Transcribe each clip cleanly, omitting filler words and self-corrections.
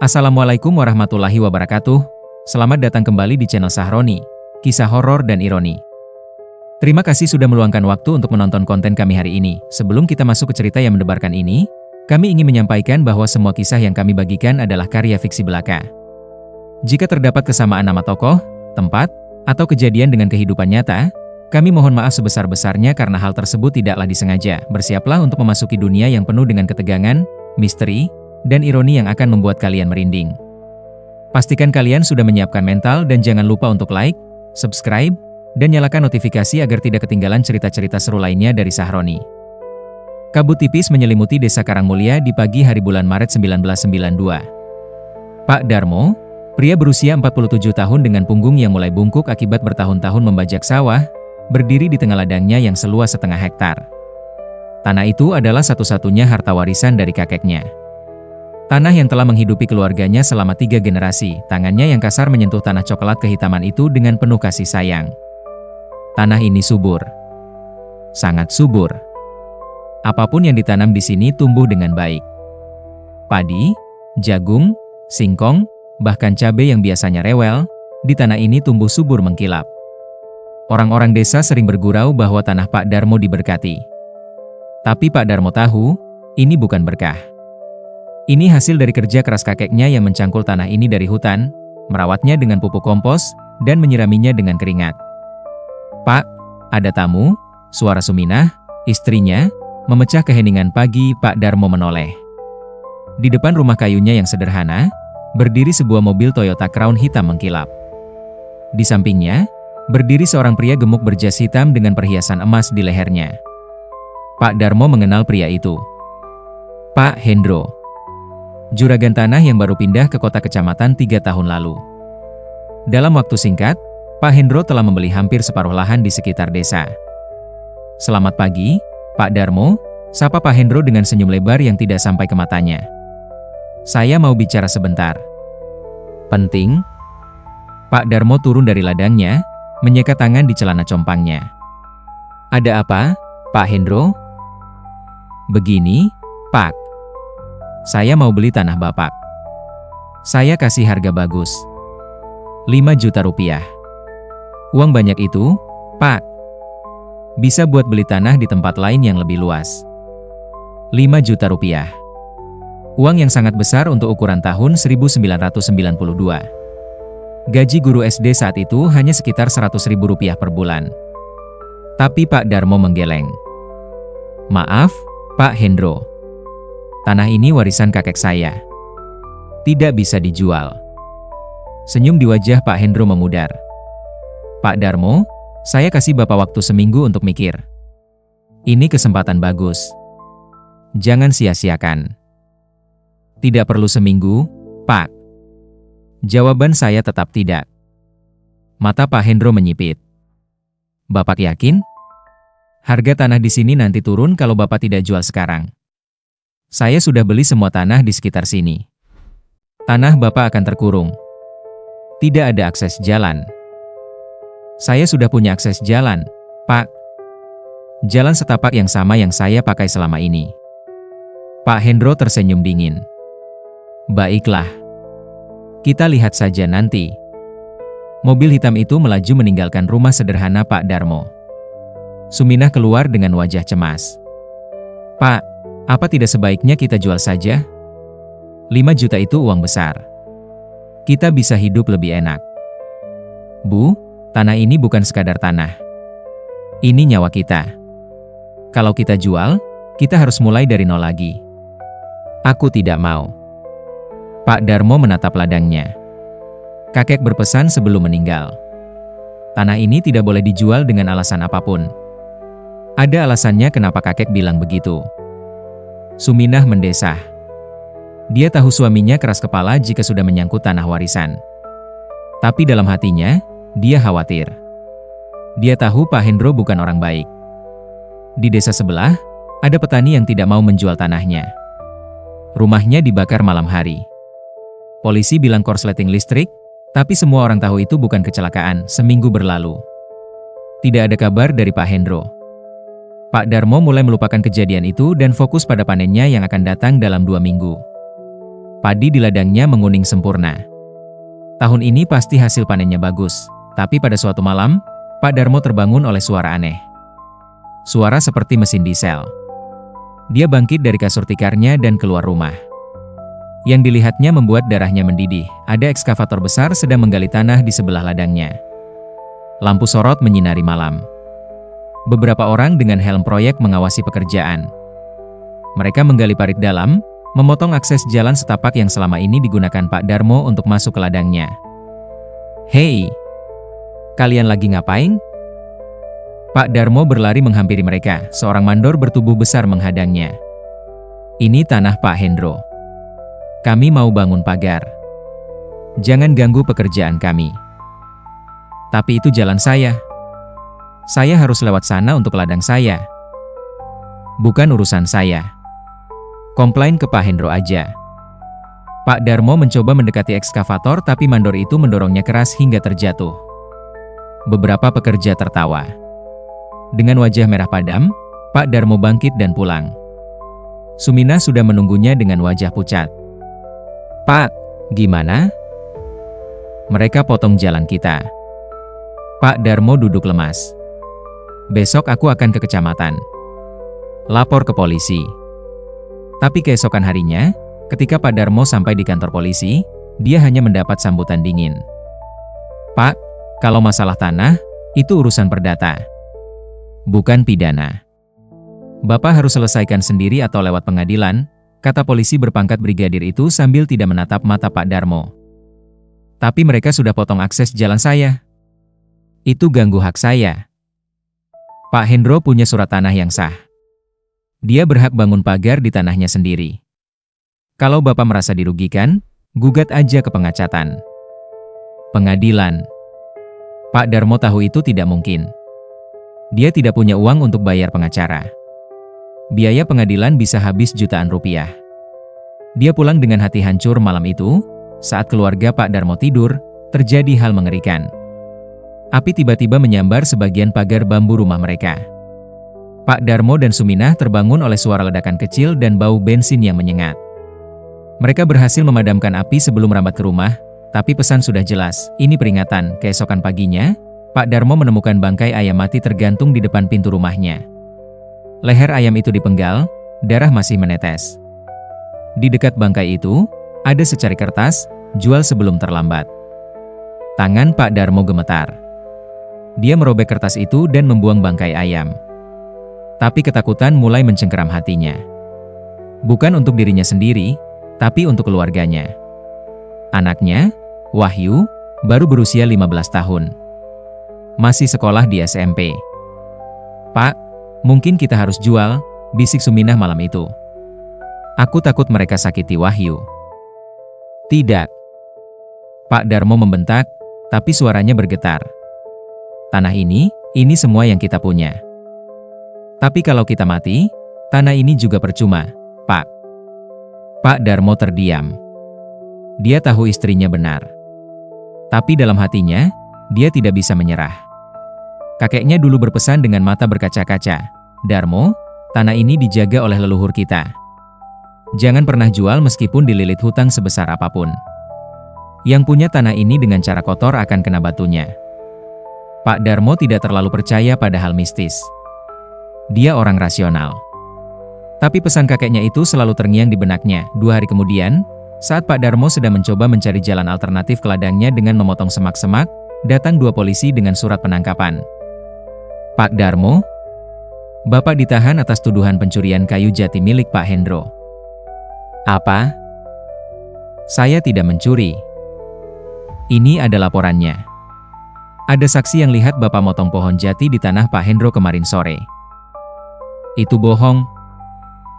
Assalamualaikum warahmatullahi wabarakatuh. Selamat datang kembali di channel Sahroni, kisah horor dan ironi. Terima kasih sudah meluangkan waktu untuk menonton konten kami hari ini. Sebelum kita masuk ke cerita yang mendebarkan ini, kami ingin menyampaikan bahwa semua kisah yang kami bagikan adalah karya fiksi belaka. Jika terdapat kesamaan nama tokoh, tempat, atau kejadian dengan kehidupan nyata, kami mohon maaf sebesar-besarnya karena hal tersebut tidaklah disengaja. Bersiaplah untuk memasuki dunia yang penuh dengan ketegangan, misteri, dan ironi yang akan membuat kalian merinding. Pastikan kalian sudah menyiapkan mental dan jangan lupa untuk like, subscribe, dan nyalakan notifikasi agar tidak ketinggalan cerita-cerita seru lainnya dari Sahroni. Kabut tipis menyelimuti desa Karangmulia di pagi hari bulan Maret 1992. Pak Darmo, pria berusia 47 tahun dengan punggung yang mulai bungkuk akibat bertahun-tahun membajak sawah, berdiri di tengah ladangnya yang seluas setengah hektar. Tanah itu adalah satu-satunya harta warisan dari kakeknya. Tanah yang telah menghidupi keluarganya selama 3 generasi, tangannya yang kasar menyentuh tanah coklat kehitaman itu dengan penuh kasih sayang. Tanah ini subur. Sangat subur. Apapun yang ditanam di sini tumbuh dengan baik. Padi, jagung, singkong, bahkan cabai yang biasanya rewel, di tanah ini tumbuh subur mengkilap. Orang-orang desa sering bergurau bahwa tanah Pak Darmo diberkati. Tapi Pak Darmo tahu, ini bukan berkah. Ini hasil dari kerja keras kakeknya yang mencangkul tanah ini dari hutan, merawatnya dengan pupuk kompos, dan menyiraminya dengan keringat. "Pak, ada tamu," suara Suminah, istrinya, memecah keheningan pagi. Pak Darmo menoleh. Di depan rumah kayunya yang sederhana, berdiri sebuah mobil Toyota Crown hitam mengkilap. Di sampingnya, berdiri seorang pria gemuk berjas hitam dengan perhiasan emas di lehernya. Pak Darmo mengenal pria itu. Pak Hendro, juragan tanah yang baru pindah ke kota kecamatan 3 tahun lalu. Dalam waktu singkat, Pak Hendro telah membeli hampir separuh lahan di sekitar desa. "Selamat pagi, Pak Darmo," sapa Pak Hendro dengan senyum lebar yang tidak sampai ke matanya. "Saya mau bicara sebentar." "Penting?" Pak Darmo turun dari ladangnya, menyekat tangan di celana compangnya. "Ada apa, Pak Hendro?" "Begini, Pak. Saya mau beli tanah Bapak. Saya kasih harga bagus. 5 juta rupiah. Uang banyak itu, Pak. Bisa buat beli tanah di tempat lain yang lebih luas. 5 juta rupiah. Uang yang sangat besar untuk ukuran tahun 1992. Gaji guru SD saat itu hanya sekitar 100 ribu rupiah per bulan. Tapi Pak Darmo menggeleng. "Maaf, Pak Hendro. Tanah ini warisan kakek saya. Tidak bisa dijual." Senyum di wajah Pak Hendro memudar. "Pak Darmo, saya kasih Bapak waktu seminggu untuk mikir. Ini kesempatan bagus. Jangan sia-siakan." "Tidak perlu seminggu, Pak." Jawaban saya tetap tidak. Mata Pak Hendro menyipit. "Bapak yakin? Harga tanah di sini nanti turun kalau Bapak tidak jual sekarang. Saya sudah beli semua tanah di sekitar sini. Tanah Bapak akan terkurung. Tidak ada akses jalan." "Saya sudah punya akses jalan, Pak. Jalan setapak yang sama yang saya pakai selama ini." Pak Hendro tersenyum dingin. "Baiklah. Kita lihat saja nanti." Mobil hitam itu melaju meninggalkan rumah sederhana Pak Darmo. Suminah keluar dengan wajah cemas. "Pak, apa tidak sebaiknya kita jual saja? 5 juta itu uang besar. Kita bisa hidup lebih enak." "Bu, tanah ini bukan sekadar tanah. Ini nyawa kita. Kalau kita jual, kita harus mulai dari nol lagi." "Aku tidak mau." Pak Darmo menatap ladangnya. Kakek berpesan sebelum meninggal. Tanah ini tidak boleh dijual dengan alasan apapun. Ada alasannya kenapa kakek bilang begitu. Suminah mendesah. Dia tahu suaminya keras kepala jika sudah menyangkut tanah warisan. Tapi dalam hatinya, dia khawatir. Dia tahu Pak Hendro bukan orang baik. Di desa sebelah, ada petani yang tidak mau menjual tanahnya. Rumahnya dibakar malam hari. Polisi bilang korsleting listrik, tapi semua orang tahu itu bukan kecelakaan. Seminggu berlalu. Tidak ada kabar dari Pak Hendro. Pak Darmo mulai melupakan kejadian itu dan fokus pada panennya yang akan datang dalam 2 minggu. Padi di ladangnya menguning sempurna. Tahun ini pasti hasil panennya bagus. Tapi pada suatu malam, Pak Darmo terbangun oleh suara aneh. Suara seperti mesin diesel. Dia bangkit dari kasur tikarnya dan keluar rumah. Yang dilihatnya membuat darahnya mendidih. Ada ekskavator besar sedang menggali tanah di sebelah ladangnya. Lampu sorot menyinari malam. Beberapa orang dengan helm proyek mengawasi pekerjaan. Mereka menggali parit dalam, memotong akses jalan setapak yang selama ini digunakan Pak Darmo untuk masuk ke ladangnya. "Hei! Kalian lagi ngapain?" Pak Darmo berlari menghampiri mereka, seorang mandor bertubuh besar menghadangnya. "Ini tanah Pak Hendro. Kami mau bangun pagar. Jangan ganggu pekerjaan kami." "Tapi itu jalan saya. Saya harus lewat sana untuk ladang saya." "Bukan urusan saya. Komplain ke Pak Hendro aja." Pak Darmo mencoba mendekati ekskavator tapi mandor itu mendorongnya keras hingga terjatuh. Beberapa pekerja tertawa. Dengan wajah merah padam, Pak Darmo bangkit dan pulang. Suminah sudah menunggunya dengan wajah pucat. "Pak, gimana? Mereka potong jalan kita." Pak Darmo duduk lemas. "Besok aku akan ke kecamatan. Lapor ke polisi." Tapi keesokan harinya, ketika Pak Darmo sampai di kantor polisi, dia hanya mendapat sambutan dingin. "Pak, kalau masalah tanah, itu urusan perdata. Bukan pidana. Bapak harus selesaikan sendiri atau lewat pengadilan," kata polisi berpangkat brigadir itu sambil tidak menatap mata Pak Darmo. "Tapi mereka sudah potong akses jalan saya. Itu ganggu hak saya. Pak Hendro punya surat tanah yang sah. Dia berhak bangun pagar di tanahnya sendiri. Kalau Bapak merasa dirugikan, gugat aja ke pengacatan." Pengadilan. Pak Darmo tahu itu tidak mungkin. Dia tidak punya uang untuk bayar pengacara. Biaya pengadilan bisa habis jutaan rupiah. Dia pulang dengan hati hancur malam itu. Saat keluarga Pak Darmo tidur, terjadi hal mengerikan. Api tiba-tiba menyambar sebagian pagar bambu rumah mereka. Pak Darmo dan Suminah terbangun oleh suara ledakan kecil dan bau bensin yang menyengat. Mereka berhasil memadamkan api sebelum merambat ke rumah, tapi pesan sudah jelas, ini peringatan. Keesokan paginya, Pak Darmo menemukan bangkai ayam mati tergantung di depan pintu rumahnya. Leher ayam itu dipenggal, darah masih menetes. Di dekat bangkai itu, ada secari kertas, "Jual sebelum terlambat." Tangan Pak Darmo gemetar. Dia merobek kertas itu dan membuang bangkai ayam. Tapi ketakutan mulai mencengkeram hatinya. Bukan untuk dirinya sendiri, tapi untuk keluarganya. Anaknya, Wahyu, baru berusia 15 tahun. Masih sekolah di SMP. "Pak, mungkin kita harus jual," bisik Suminah malam itu. "Aku takut mereka sakiti Wahyu." "Tidak." Pak Darmo membentak, tapi suaranya bergetar. "Tanah ini semua yang kita punya. Tapi kalau kita mati, tanah ini juga percuma, Pak." Pak Darmo terdiam. Dia tahu istrinya benar. Tapi dalam hatinya, dia tidak bisa menyerah. Kakeknya dulu berpesan dengan mata berkaca-kaca, "Darmo, tanah ini dijaga oleh leluhur kita. Jangan pernah jual meskipun dililit hutang sebesar apapun. Yang punya tanah ini dengan cara kotor akan kena batunya." Pak Darmo tidak terlalu percaya pada hal mistis. Dia orang rasional. Tapi pesan kakeknya itu selalu terngiang di benaknya. 2 hari kemudian, saat Pak Darmo sedang mencoba mencari jalan alternatif ke ladangnya dengan memotong semak-semak, datang 2 polisi dengan surat penangkapan. "Pak Darmo, Bapak ditahan atas tuduhan pencurian kayu jati milik Pak Hendro." "Apa? Saya tidak mencuri. Ini ada laporannya. Ada saksi yang lihat Bapak motong pohon jati di tanah Pak Hendro kemarin sore." "Itu bohong.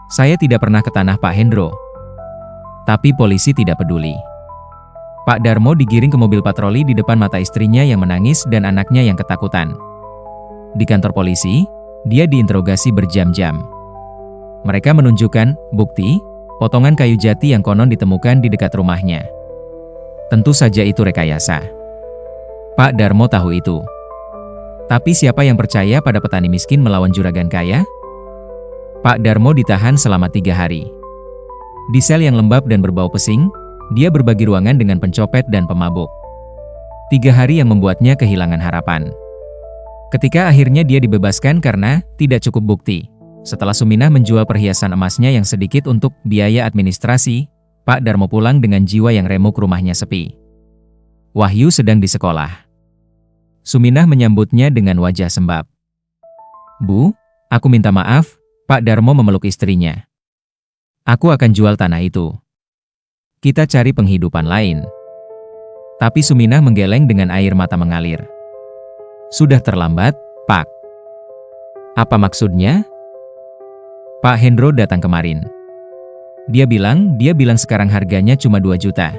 Saya tidak pernah ke tanah Pak Hendro." Tapi polisi tidak peduli. Pak Darmo digiring ke mobil patroli di depan mata istrinya yang menangis dan anaknya yang ketakutan. Di kantor polisi, dia diinterogasi berjam-jam. Mereka menunjukkan bukti, potongan kayu jati yang konon ditemukan di dekat rumahnya. Tentu saja itu rekayasa. Pak Darmo tahu itu. Tapi siapa yang percaya pada petani miskin melawan juragan kaya? Pak Darmo ditahan selama 3 hari. Di sel yang lembab dan berbau pesing, dia berbagi ruangan dengan pencopet dan pemabuk. 3 hari yang membuatnya kehilangan harapan. Ketika akhirnya dia dibebaskan karena tidak cukup bukti. Setelah Suminah menjual perhiasan emasnya yang sedikit untuk biaya administrasi, Pak Darmo pulang dengan jiwa yang remuk, rumahnya sepi. Wahyu sedang di sekolah. Suminah menyambutnya dengan wajah sembab. "Bu, aku minta maaf," Pak Darmo memeluk istrinya. "Aku akan jual tanah itu. Kita cari penghidupan lain." Tapi Suminah menggeleng dengan air mata mengalir. "Sudah terlambat, Pak." "Apa maksudnya?" "Pak Hendro datang kemarin. Dia bilang sekarang harganya cuma 2 juta.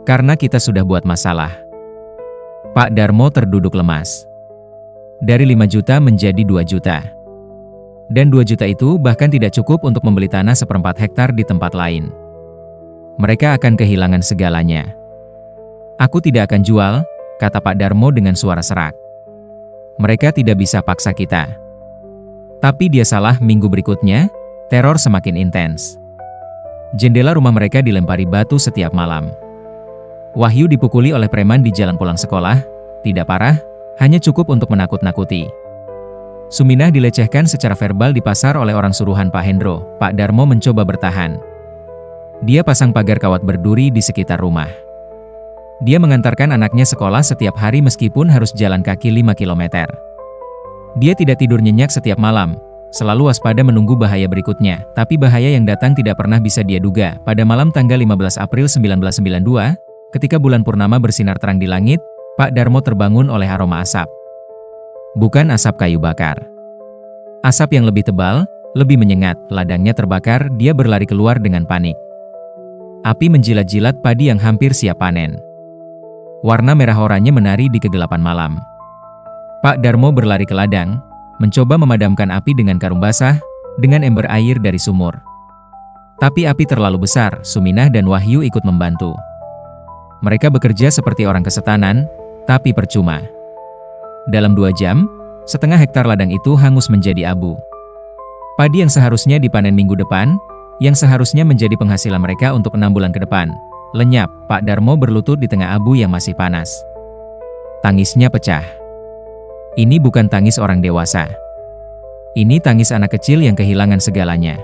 Karena kita sudah buat masalah." Pak Darmo terduduk lemas. Dari 5 juta menjadi 2 juta. Dan 2 juta itu bahkan tidak cukup untuk membeli tanah 1/4 hektar di tempat lain. Mereka akan kehilangan segalanya. "Aku tidak akan jual," kata Pak Darmo dengan suara serak. "Mereka tidak bisa paksa kita." Tapi dia salah. Minggu berikutnya, teror semakin intens. Jendela rumah mereka dilempari batu setiap malam. Wahyu dipukuli oleh preman di jalan pulang sekolah, tidak parah, hanya cukup untuk menakut-nakuti. Suminah dilecehkan secara verbal di pasar oleh orang suruhan Pak Hendro. Pak Darmo mencoba bertahan. Dia pasang pagar kawat berduri di sekitar rumah. Dia mengantarkan anaknya sekolah setiap hari meskipun harus jalan kaki 5 kilometer. Dia tidak tidur nyenyak setiap malam, selalu waspada menunggu bahaya berikutnya, tapi bahaya yang datang tidak pernah bisa dia duga. Pada malam tanggal 15 April 1992, ketika bulan purnama bersinar terang di langit, Pak Darmo terbangun oleh aroma asap. Bukan asap kayu bakar. Asap yang lebih tebal, lebih menyengat. Ladangnya terbakar, dia berlari keluar dengan panik. Api menjilat-jilat padi yang hampir siap panen. Warna merah oranye menari di kegelapan malam. Pak Darmo berlari ke ladang, mencoba memadamkan api dengan karung basah, dengan ember air dari sumur. Tapi api terlalu besar. Suminah dan Wahyu ikut membantu. Mereka bekerja seperti orang kesetanan, tapi percuma. Dalam 2 jam, 1/2 hektar ladang itu hangus menjadi abu. Padi yang seharusnya dipanen minggu depan, yang seharusnya menjadi penghasilan mereka untuk 6 bulan ke depan, lenyap. Pak Darmo berlutut di tengah abu yang masih panas. Tangisnya pecah. Ini bukan tangis orang dewasa. Ini tangis anak kecil yang kehilangan segalanya.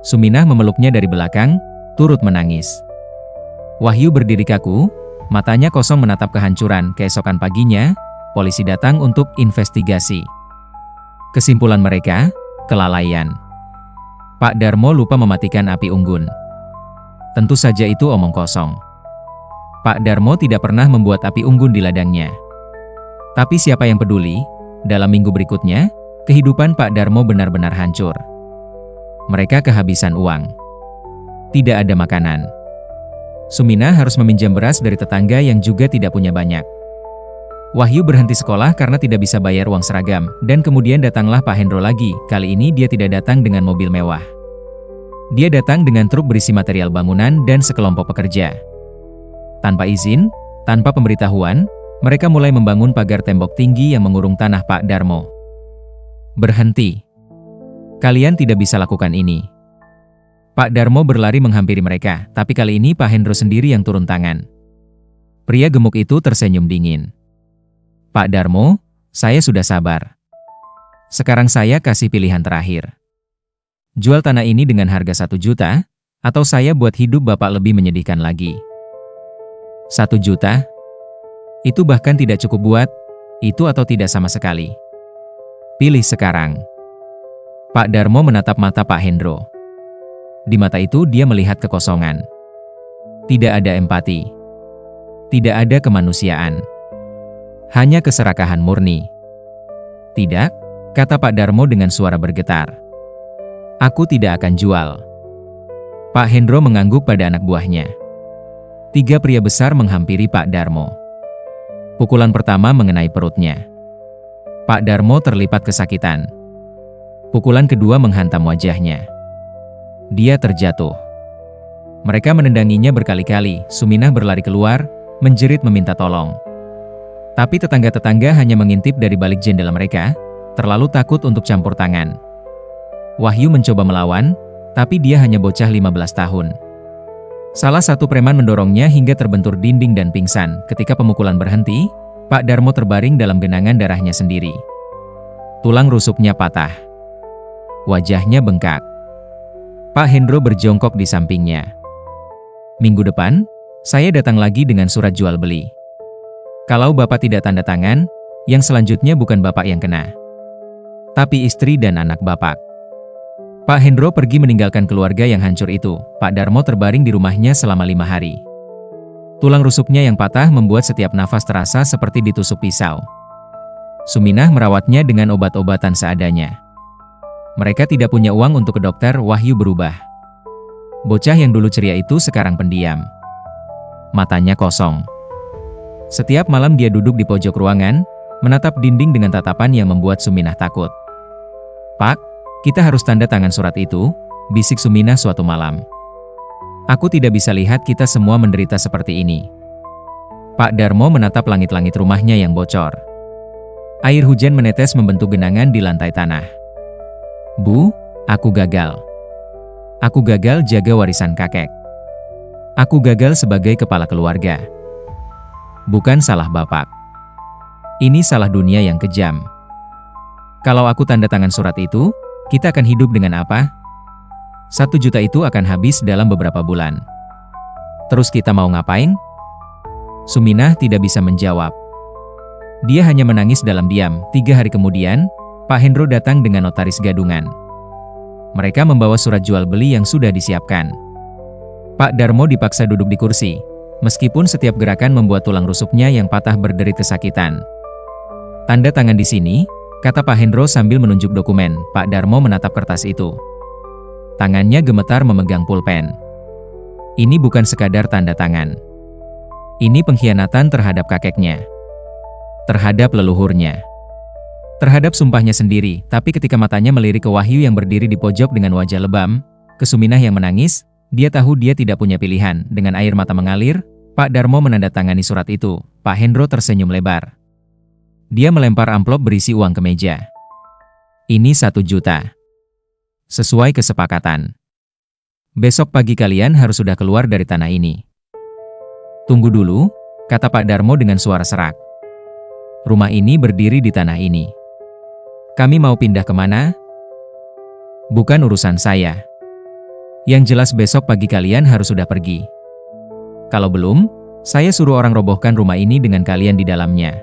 Suminah memeluknya dari belakang, turut menangis. Wahyu berdiri kaku, matanya kosong menatap kehancuran. Keesokan paginya, polisi datang untuk investigasi. Kesimpulan mereka, kelalaian. Pak Darmo lupa mematikan api unggun. Tentu saja itu omong kosong. Pak Darmo tidak pernah membuat api unggun di ladangnya. Tapi siapa yang peduli? Dalam minggu berikutnya, kehidupan Pak Darmo benar-benar hancur. Mereka kehabisan uang. Tidak ada makanan. Suminah harus meminjam beras dari tetangga yang juga tidak punya banyak. Wahyu berhenti sekolah karena tidak bisa bayar uang seragam, dan kemudian datanglah Pak Hendro lagi. Kali ini dia tidak datang dengan mobil mewah. Dia datang dengan truk berisi material bangunan dan sekelompok pekerja. Tanpa izin, tanpa pemberitahuan, mereka mulai membangun pagar tembok tinggi yang mengurung tanah Pak Darmo. "Berhenti. Kalian tidak bisa lakukan ini." Pak Darmo berlari menghampiri mereka, tapi kali ini Pak Hendro sendiri yang turun tangan. Pria gemuk itu tersenyum dingin. "Pak Darmo, saya sudah sabar. Sekarang saya kasih pilihan terakhir. Jual tanah ini dengan harga 1 juta, atau saya buat hidup Bapak lebih menyedihkan lagi." 1 juta? Itu bahkan tidak cukup buat, itu atau tidak sama sekali. Pilih sekarang. Pak Darmo menatap mata Pak Hendro. Di mata itu dia melihat kekosongan. Tidak ada empati. Tidak ada kemanusiaan. Hanya keserakahan murni. "Tidak," kata Pak Darmo dengan suara bergetar. "Aku tidak akan jual." Pak Hendro mengangguk pada anak buahnya. 3 pria besar menghampiri Pak Darmo. Pukulan pertama mengenai perutnya. Pak Darmo terlipat kesakitan. Pukulan kedua menghantam wajahnya. Dia terjatuh. Mereka menendanginya berkali-kali. Suminah berlari keluar, menjerit meminta tolong. Tapi tetangga-tetangga hanya mengintip dari balik jendela mereka, terlalu takut untuk campur tangan. Wahyu mencoba melawan, Tapi dia hanya bocah 15 tahun. Salah satu preman mendorongnya hingga terbentur dinding dan pingsan. Ketika pemukulan berhenti, Pak Darmo terbaring dalam genangan darahnya sendiri. Tulang rusuknya patah. Wajahnya bengkak. Pak Hendro berjongkok di sampingnya. Minggu depan, saya datang lagi dengan surat jual beli. Kalau Bapak tidak tanda tangan, yang selanjutnya bukan Bapak yang kena, tapi istri dan anak Bapak. Pak Hendro pergi meninggalkan keluarga yang hancur itu. Pak Darmo terbaring di rumahnya selama 5 hari. Tulang rusuknya yang patah membuat setiap nafas terasa seperti ditusuk pisau. Suminah merawatnya dengan obat-obatan seadanya. Mereka tidak punya uang untuk ke dokter. Wahyu berubah. Bocah yang dulu ceria itu sekarang pendiam. Matanya kosong. Setiap malam dia duduk di pojok ruangan, menatap dinding dengan tatapan yang membuat Suminah takut. "Pak, kita harus tanda tangan surat itu," bisik Suminah suatu malam. "Aku tidak bisa lihat kita semua menderita seperti ini." Pak Darmo menatap langit-langit rumahnya yang bocor. Air hujan menetes membentuk genangan di lantai tanah. "Bu, aku gagal. Aku gagal jaga warisan kakek. Aku gagal sebagai kepala keluarga. Bukan salah Bapak. Ini salah dunia yang kejam. Kalau aku tanda tangan surat itu, kita akan hidup dengan apa? 1 juta itu akan habis dalam beberapa bulan. Terus kita mau ngapain?" Suminah tidak bisa menjawab. Dia hanya menangis dalam diam. 3 hari kemudian, Pak Hendro datang dengan notaris gadungan. Mereka membawa surat jual beli yang sudah disiapkan. Pak Darmo dipaksa duduk di kursi, meskipun setiap gerakan membuat tulang rusuknya yang patah berderit kesakitan. "Tanda tangan di sini," kata Pak Hendro sambil menunjuk dokumen. Pak Darmo menatap kertas itu. Tangannya gemetar memegang pulpen. Ini bukan sekadar tanda tangan. Ini pengkhianatan terhadap kakeknya. Terhadap leluhurnya. Terhadap sumpahnya sendiri. Tapi ketika matanya melirik ke Wahyu yang berdiri di pojok dengan wajah lebam, ke Suminah yang menangis, dia tahu dia tidak punya pilihan. Dengan air mata mengalir, Pak Darmo menandatangani surat itu. Pak Hendro tersenyum lebar. Dia melempar amplop berisi uang ke meja. "Ini 1 juta. Sesuai kesepakatan. Besok pagi kalian harus sudah keluar dari tanah ini." "Tunggu dulu," kata Pak Darmo dengan suara serak. "Rumah ini berdiri di tanah ini. Kami mau pindah kemana? Bukan urusan saya. Yang jelas besok pagi kalian harus sudah pergi. Kalau belum, saya suruh orang robohkan rumah ini dengan kalian di dalamnya."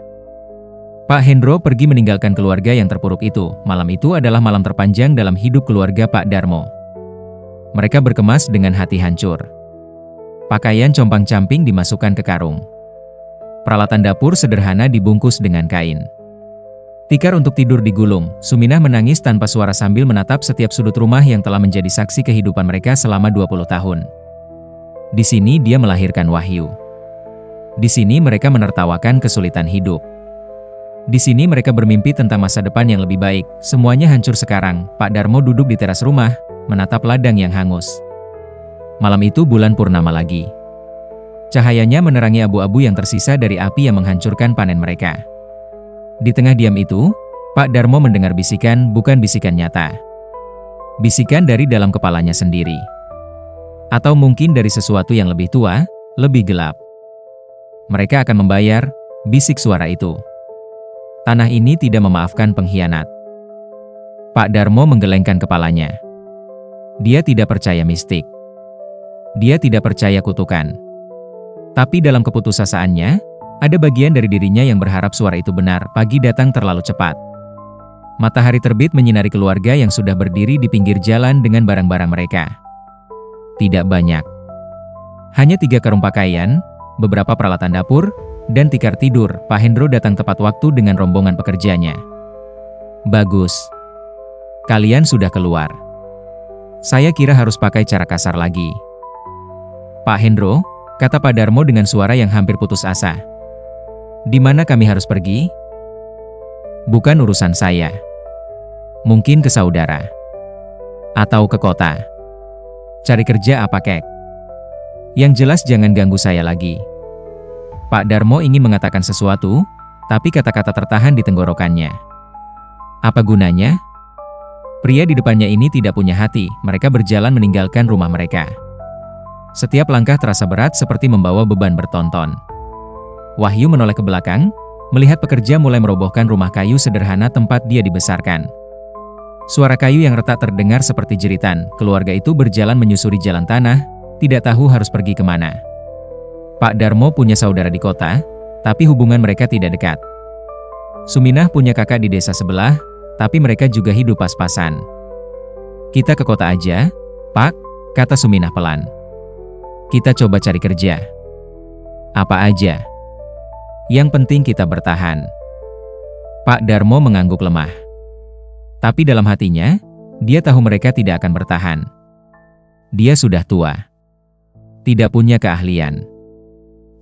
Pak Hendro pergi meninggalkan keluarga yang terpuruk itu. Malam itu adalah malam terpanjang dalam hidup keluarga Pak Darmo. Mereka berkemas dengan hati hancur. Pakaian compang-camping dimasukkan ke karung. Peralatan dapur sederhana dibungkus dengan kain. Tikar untuk tidur digulung. Suminah menangis tanpa suara sambil menatap setiap sudut rumah yang telah menjadi saksi kehidupan mereka selama 20 tahun. Di sini dia melahirkan Wahyu. Di sini mereka menertawakan kesulitan hidup. Di sini mereka bermimpi tentang masa depan yang lebih baik. Semuanya hancur sekarang. Pak Darmo duduk di teras rumah, menatap ladang yang hangus. Malam itu bulan purnama lagi. Cahayanya menerangi abu-abu yang tersisa dari api yang menghancurkan panen mereka. Di tengah diam itu, Pak Darmo mendengar bisikan, bukan bisikan nyata. Bisikan dari dalam kepalanya sendiri. Atau mungkin dari sesuatu yang lebih tua, lebih gelap. "Mereka akan membayar," bisik suara itu. "Tanah ini tidak memaafkan pengkhianat." Pak Darmo menggelengkan kepalanya. Dia tidak percaya mistik. Dia tidak percaya kutukan. Tapi dalam keputusasiannya, ada bagian dari dirinya yang berharap suara itu benar. Pagi datang terlalu cepat. Matahari terbit menyinari keluarga yang sudah berdiri di pinggir jalan dengan barang-barang mereka. Tidak banyak. Hanya 3 karung pakaian, beberapa peralatan dapur, dan tikar tidur. Pak Hendro datang tepat waktu dengan rombongan pekerjanya. "Bagus. Kalian sudah keluar. Saya kira harus pakai cara kasar lagi." "Pak Hendro," kata Pak Darmo dengan suara yang hampir putus asa. "Di mana kami harus pergi?" "Bukan urusan saya. Mungkin ke saudara. Atau ke kota. Cari kerja apa kek? Yang jelas jangan ganggu saya lagi." Pak Darmo ingin mengatakan sesuatu, tapi kata-kata tertahan di tenggorokannya. "Apa gunanya? Pria di depannya ini tidak punya hati, mereka berjalan meninggalkan rumah mereka. Setiap langkah terasa berat seperti membawa beban bertonton. Wahyu menoleh ke belakang, melihat pekerja mulai merobohkan rumah kayu sederhana tempat dia dibesarkan. Suara kayu yang retak terdengar seperti jeritan, keluarga itu berjalan menyusuri jalan tanah, tidak tahu harus pergi kemana. Pak Darmo punya saudara di kota, tapi hubungan mereka tidak dekat. Suminah punya kakak di desa sebelah, tapi mereka juga hidup pas-pasan. Kita ke kota aja, Pak, kata Suminah pelan. Kita coba cari kerja. Apa aja? Yang penting kita bertahan. Pak Darmo mengangguk lemah. Tapi dalam hatinya, dia tahu mereka tidak akan bertahan. Dia sudah tua. Tidak punya keahlian.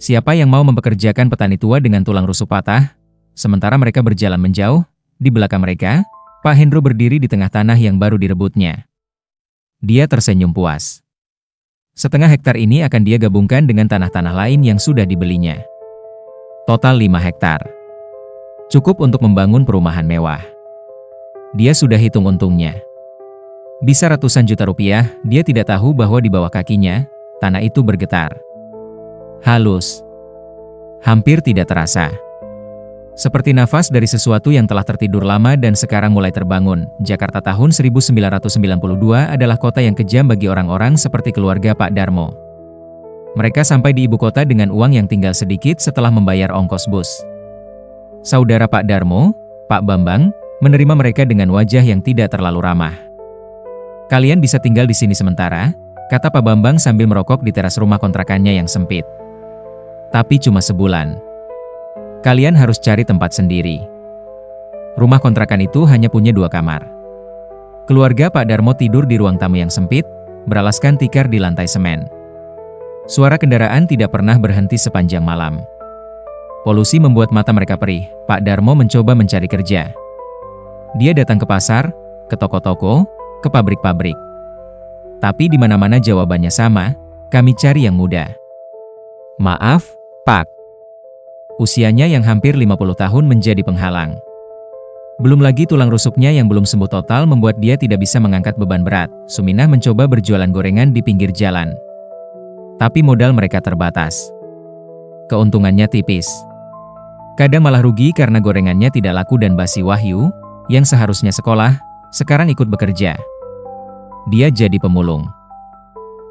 Siapa yang mau mempekerjakan petani tua dengan tulang rusuk patah? Sementara mereka berjalan menjauh, di belakang mereka, Pak Hendro berdiri di tengah tanah yang baru direbutnya. Dia tersenyum puas. Setengah hektar ini akan dia gabungkan dengan tanah-tanah lain yang sudah dibelinya. Total 5 hektar. Cukup untuk membangun perumahan mewah. Dia sudah hitung untungnya. Bisa ratusan juta rupiah, dia tidak tahu bahwa di bawah kakinya, tanah itu bergetar. Halus. Hampir tidak terasa. Seperti nafas dari sesuatu yang telah tertidur lama dan sekarang mulai terbangun. Jakarta tahun 1992 adalah kota yang kejam bagi orang-orang seperti keluarga Pak Darmo. Mereka sampai di ibu kota dengan uang yang tinggal sedikit setelah membayar ongkos bus. Saudara Pak Darmo, Pak Bambang, menerima mereka dengan wajah yang tidak terlalu ramah. Kalian bisa tinggal di sini sementara, kata Pak Bambang sambil merokok di teras rumah kontrakannya yang sempit. Tapi cuma sebulan. Kalian harus cari tempat sendiri. Rumah kontrakan itu hanya punya 2 kamar. Keluarga Pak Darmo tidur di ruang tamu yang sempit, beralaskan tikar di lantai semen. Suara kendaraan tidak pernah berhenti sepanjang malam. Polusi membuat mata mereka perih. Pak Darmo mencoba mencari kerja. Dia datang ke pasar, ke toko-toko, ke pabrik-pabrik. Tapi di mana-mana jawabannya sama, kami cari yang muda. Maaf, Pak. Usianya yang hampir 50 tahun menjadi penghalang. Belum lagi tulang rusuknya yang belum sembuh total membuat dia tidak bisa mengangkat beban berat. Suminah mencoba berjualan gorengan di pinggir jalan. Tapi modal mereka terbatas. Keuntungannya tipis. Kadang malah rugi karena gorengannya tidak laku dan basi. Wahyu, yang seharusnya sekolah, sekarang ikut bekerja. Dia jadi pemulung.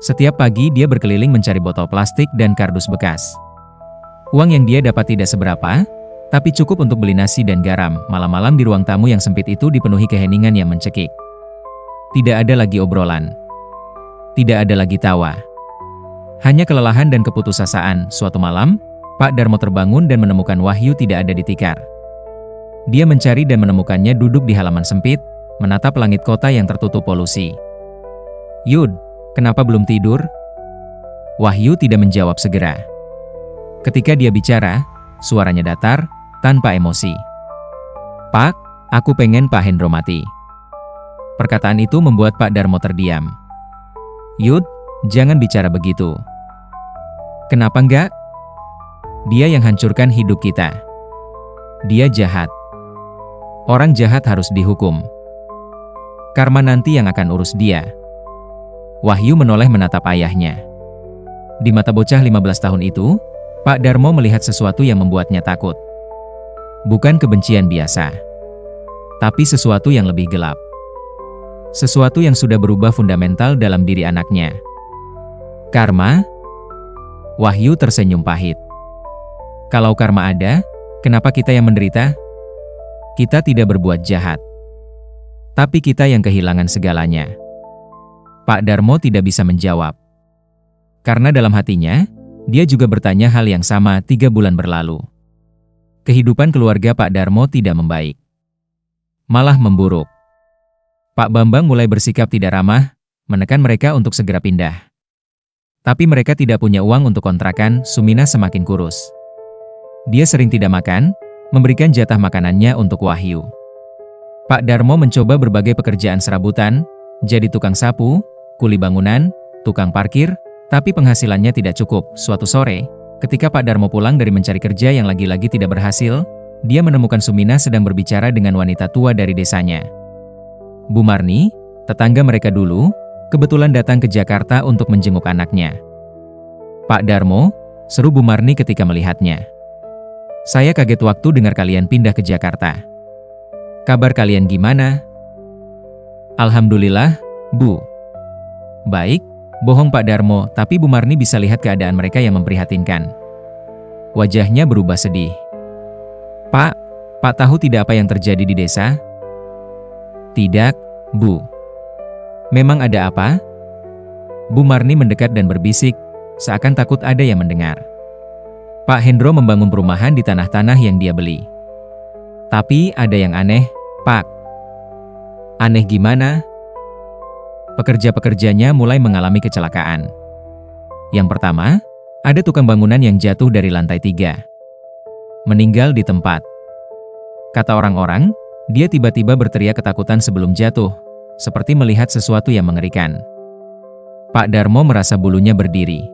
Setiap pagi dia berkeliling mencari botol plastik dan kardus bekas. Uang yang dia dapat tidak seberapa, tapi cukup untuk beli nasi dan garam. Malam-malam di ruang tamu yang sempit itu dipenuhi keheningan yang mencekik. Tidak ada lagi obrolan. Tidak ada lagi tawa. Hanya kelelahan dan keputusasaan. Suatu malam, Pak Darmo terbangun dan menemukan Wahyu tidak ada di tikar. Dia mencari dan menemukannya duduk di halaman sempit, menatap langit kota yang tertutup polusi. Yud, kenapa belum tidur? Wahyu tidak menjawab segera. Ketika dia bicara, suaranya datar, tanpa emosi. Pak, aku pengen Pak Hendro mati. Perkataan itu membuat Pak Darmo terdiam. Yud, jangan bicara begitu. Kenapa enggak? Dia yang hancurkan hidup kita. Dia jahat. Orang jahat harus dihukum. Karma nanti yang akan urus dia. Wahyu menoleh menatap ayahnya. Di mata bocah 15 tahun itu, Pak Darmo melihat sesuatu yang membuatnya takut. Bukan kebencian biasa, tapi sesuatu yang lebih gelap. Sesuatu yang sudah berubah fundamental dalam diri anaknya. Karma? Wahyu tersenyum pahit. Kalau karma ada, kenapa kita yang menderita? Kita tidak berbuat jahat. Tapi kita yang kehilangan segalanya. Pak Darmo tidak bisa menjawab. Karena dalam hatinya, dia juga bertanya hal yang sama 3 bulan berlalu. Kehidupan keluarga Pak Darmo tidak membaik. Malah memburuk. Pak Bambang mulai bersikap tidak ramah, menekan mereka untuk segera pindah. Tapi mereka tidak punya uang untuk kontrakan. Suminah semakin kurus. Dia sering tidak makan, memberikan jatah makanannya untuk Wahyu. Pak Darmo mencoba berbagai pekerjaan serabutan, jadi tukang sapu, kuli bangunan, tukang parkir, tapi penghasilannya tidak cukup. Suatu sore, ketika Pak Darmo pulang dari mencari kerja yang lagi-lagi tidak berhasil, dia menemukan Suminah sedang berbicara dengan wanita tua dari desanya. Bu Marni, tetangga mereka dulu, kebetulan datang ke Jakarta untuk menjenguk anaknya. Pak Darmo, seru Bu Marni ketika melihatnya. Saya kaget waktu dengar kalian pindah ke Jakarta. Kabar kalian gimana? Alhamdulillah, Bu. Baik, bohong Pak Darmo, tapi Bu Marni bisa lihat keadaan mereka yang memprihatinkan. Wajahnya berubah sedih. Pak tahu tidak apa yang terjadi di desa? Tidak, Bu. Memang ada apa? Bu Marni mendekat dan berbisik, seakan takut ada yang mendengar. Pak Hendro membangun perumahan di tanah-tanah yang dia beli. Tapi ada yang aneh, Pak. Aneh gimana? Pekerja-pekerjanya mulai mengalami kecelakaan. Yang pertama, ada tukang bangunan yang jatuh dari lantai 3. Meninggal di tempat. Kata orang-orang, dia tiba-tiba berteriak ketakutan sebelum jatuh, seperti melihat sesuatu yang mengerikan. Pak Darmo merasa bulunya berdiri.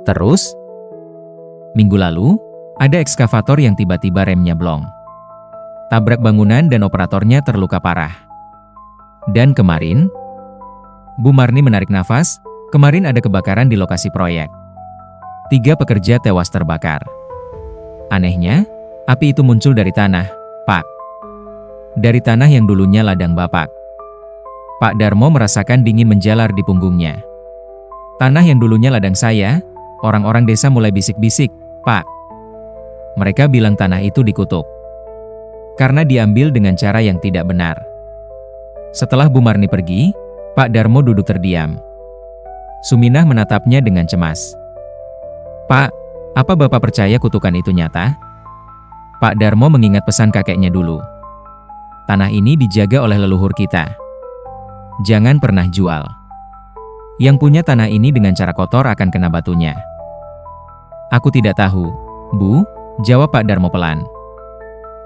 Terus, minggu lalu, ada ekskavator yang tiba-tiba remnya blong. Tabrak bangunan dan operatornya terluka parah. Dan kemarin, Bu Marni menarik nafas, kemarin ada kebakaran di lokasi proyek. 3 pekerja tewas terbakar. Anehnya, api itu muncul dari tanah, Pak. Dari tanah yang dulunya ladang Bapak. Pak Darmo merasakan dingin menjalar di punggungnya. Tanah yang dulunya ladang saya, orang-orang desa mulai bisik-bisik, Pak. Mereka bilang tanah itu dikutuk. Karena diambil dengan cara yang tidak benar. Setelah Bu Marni pergi, Pak Darmo duduk terdiam. Suminah menatapnya dengan cemas. Pak, apa Bapak percaya kutukan itu nyata? Pak Darmo mengingat pesan kakeknya dulu. Tanah ini dijaga oleh leluhur kita. Jangan pernah jual. Yang punya tanah ini dengan cara kotor akan kena batunya. Aku tidak tahu, Bu, jawab Pak Darmo pelan.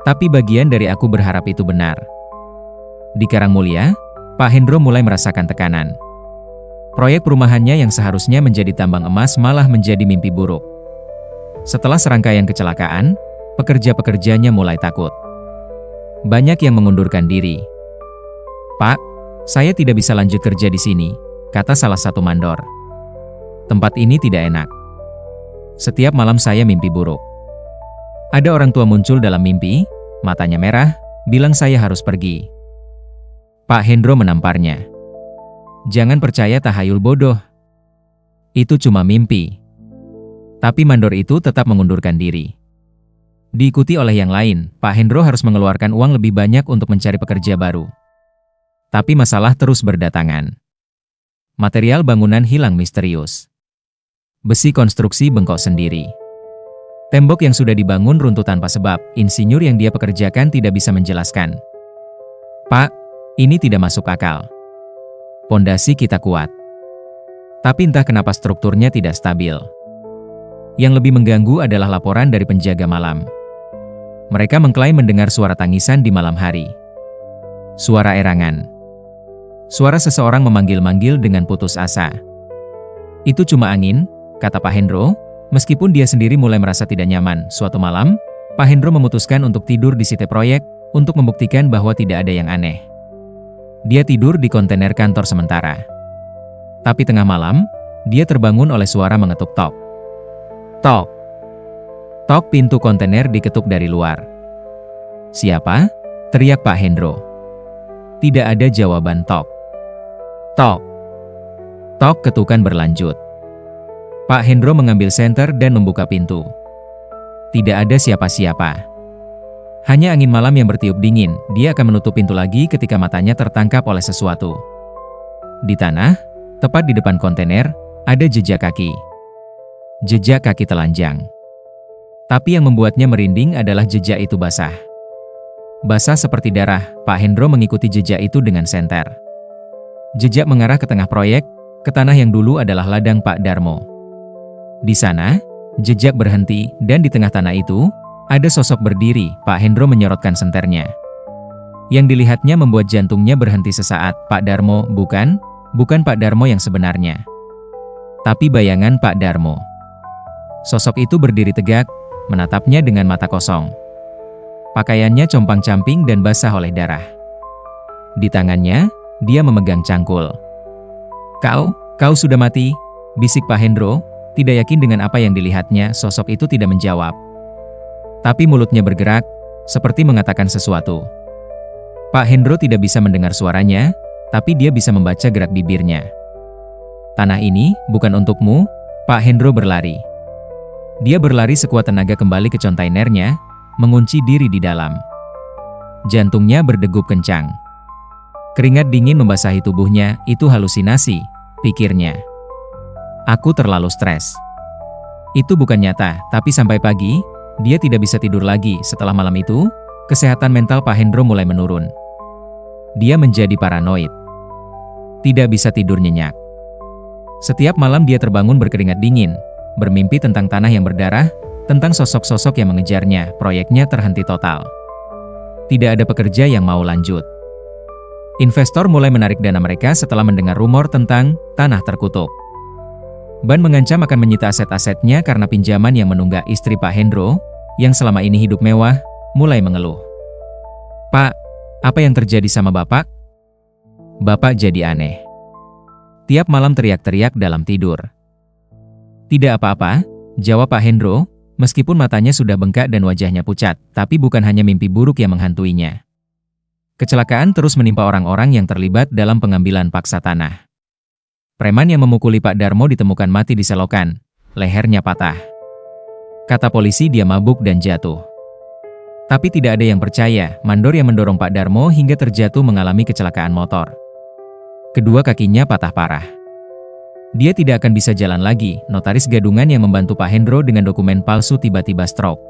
Tapi bagian dari aku berharap itu benar. Di Karangmulia, Pak Hendro mulai merasakan tekanan. Proyek perumahannya yang seharusnya menjadi tambang emas malah menjadi mimpi buruk. Setelah serangkaian kecelakaan, pekerja-pekerjanya mulai takut. Banyak yang mengundurkan diri. Pak, saya tidak bisa lanjut kerja di sini, kata salah satu mandor. Tempat ini tidak enak. Setiap malam saya mimpi buruk. Ada orang tua muncul dalam mimpi, matanya merah, bilang saya harus pergi. Pak Hendro menamparnya. Jangan percaya tahayul bodoh. Itu cuma mimpi. Tapi mandor itu tetap mengundurkan diri. Diikuti oleh yang lain, Pak Hendro harus mengeluarkan uang lebih banyak untuk mencari pekerja baru. Tapi masalah terus berdatangan. Material bangunan hilang misterius. Besi konstruksi bengkok sendiri. Tembok yang sudah dibangun runtuh tanpa sebab, insinyur yang dia pekerjakan tidak bisa menjelaskan. Pak, ini tidak masuk akal. Pondasi kita kuat. Tapi entah kenapa strukturnya tidak stabil. Yang lebih mengganggu adalah laporan dari penjaga malam. Mereka mengklaim mendengar suara tangisan di malam hari. Suara erangan. Suara seseorang memanggil-manggil dengan putus asa. Itu cuma angin, kata Pak Hendro, meskipun dia sendiri mulai merasa tidak nyaman. Suatu malam, Pak Hendro memutuskan untuk tidur di site proyek, untuk membuktikan bahwa tidak ada yang aneh. Dia tidur di kontainer kantor sementara. Tapi tengah malam, dia terbangun oleh suara mengetuk tok. Tok. Tok, pintu kontainer diketuk dari luar. Siapa? Teriak Pak Hendro. Tidak ada jawaban tok. Tok. Tok, ketukan berlanjut. Pak Hendro mengambil senter dan membuka pintu. Tidak ada siapa-siapa. Hanya angin malam yang bertiup dingin. Dia akan menutup pintu lagi ketika matanya tertangkap oleh sesuatu. Di tanah, tepat di depan kontainer, ada jejak kaki. Jejak kaki telanjang. Tapi yang membuatnya merinding adalah jejak itu basah. Basah seperti darah. Pak Hendro mengikuti jejak itu dengan senter. Jejak mengarah ke tengah proyek, ke tanah yang dulu adalah ladang Pak Darmo. Di sana, jejak berhenti, dan di tengah tanah itu, ada sosok berdiri. Pak Hendro menyorotkan senternya. Yang dilihatnya membuat jantungnya berhenti sesaat. Pak Darmo, bukan Pak Darmo yang sebenarnya. Tapi bayangan Pak Darmo. Sosok itu berdiri tegak, menatapnya dengan mata kosong. Pakaiannya compang-camping dan basah oleh darah. Di tangannya, dia memegang cangkul. Kau sudah mati, bisik Pak Hendro, tidak yakin dengan apa yang dilihatnya. Sosok itu tidak menjawab. Tapi mulutnya bergerak, seperti mengatakan sesuatu. Pak Hendro tidak bisa mendengar suaranya, tapi dia bisa membaca gerak bibirnya. Tanah ini bukan untukmu, Pak Hendro berlari. Dia berlari sekuat tenaga kembali ke kontainernya, mengunci diri di dalam. Jantungnya berdegup kencang. Keringat dingin membasahi tubuhnya. Itu halusinasi, pikirnya. Aku terlalu stres. Itu bukan nyata, tapi sampai pagi, dia tidak bisa tidur lagi. Setelah malam itu, kesehatan mental Pak Hendro mulai menurun. Dia menjadi paranoid. Tidak bisa tidur nyenyak. Setiap malam dia terbangun berkeringat dingin, bermimpi tentang tanah yang berdarah, tentang sosok-sosok yang mengejarnya. Proyeknya terhenti total. Tidak ada pekerja yang mau lanjut. Investor mulai menarik dana mereka setelah mendengar rumor tentang tanah terkutuk. Ban mengancam akan menyita aset-asetnya karena pinjaman yang menunggak. Istri Pak Hendro, yang selama ini hidup mewah, mulai mengeluh. Pak, apa yang terjadi sama Bapak? Bapak jadi aneh. Tiap malam teriak-teriak dalam tidur. Tidak apa-apa, jawab Pak Hendro, meskipun matanya sudah bengkak dan wajahnya pucat, tapi bukan hanya mimpi buruk yang menghantuinya. Kecelakaan terus menimpa orang-orang yang terlibat dalam pengambilan paksa tanah. Preman yang memukuli Pak Darmo ditemukan mati di selokan, lehernya patah. Kata polisi dia mabuk dan jatuh. Tapi tidak ada yang percaya, mandor yang mendorong Pak Darmo hingga terjatuh mengalami kecelakaan motor. Kedua kakinya patah parah. Dia tidak akan bisa jalan lagi. Notaris gadungan yang membantu Pak Hendro dengan dokumen palsu tiba-tiba stroke.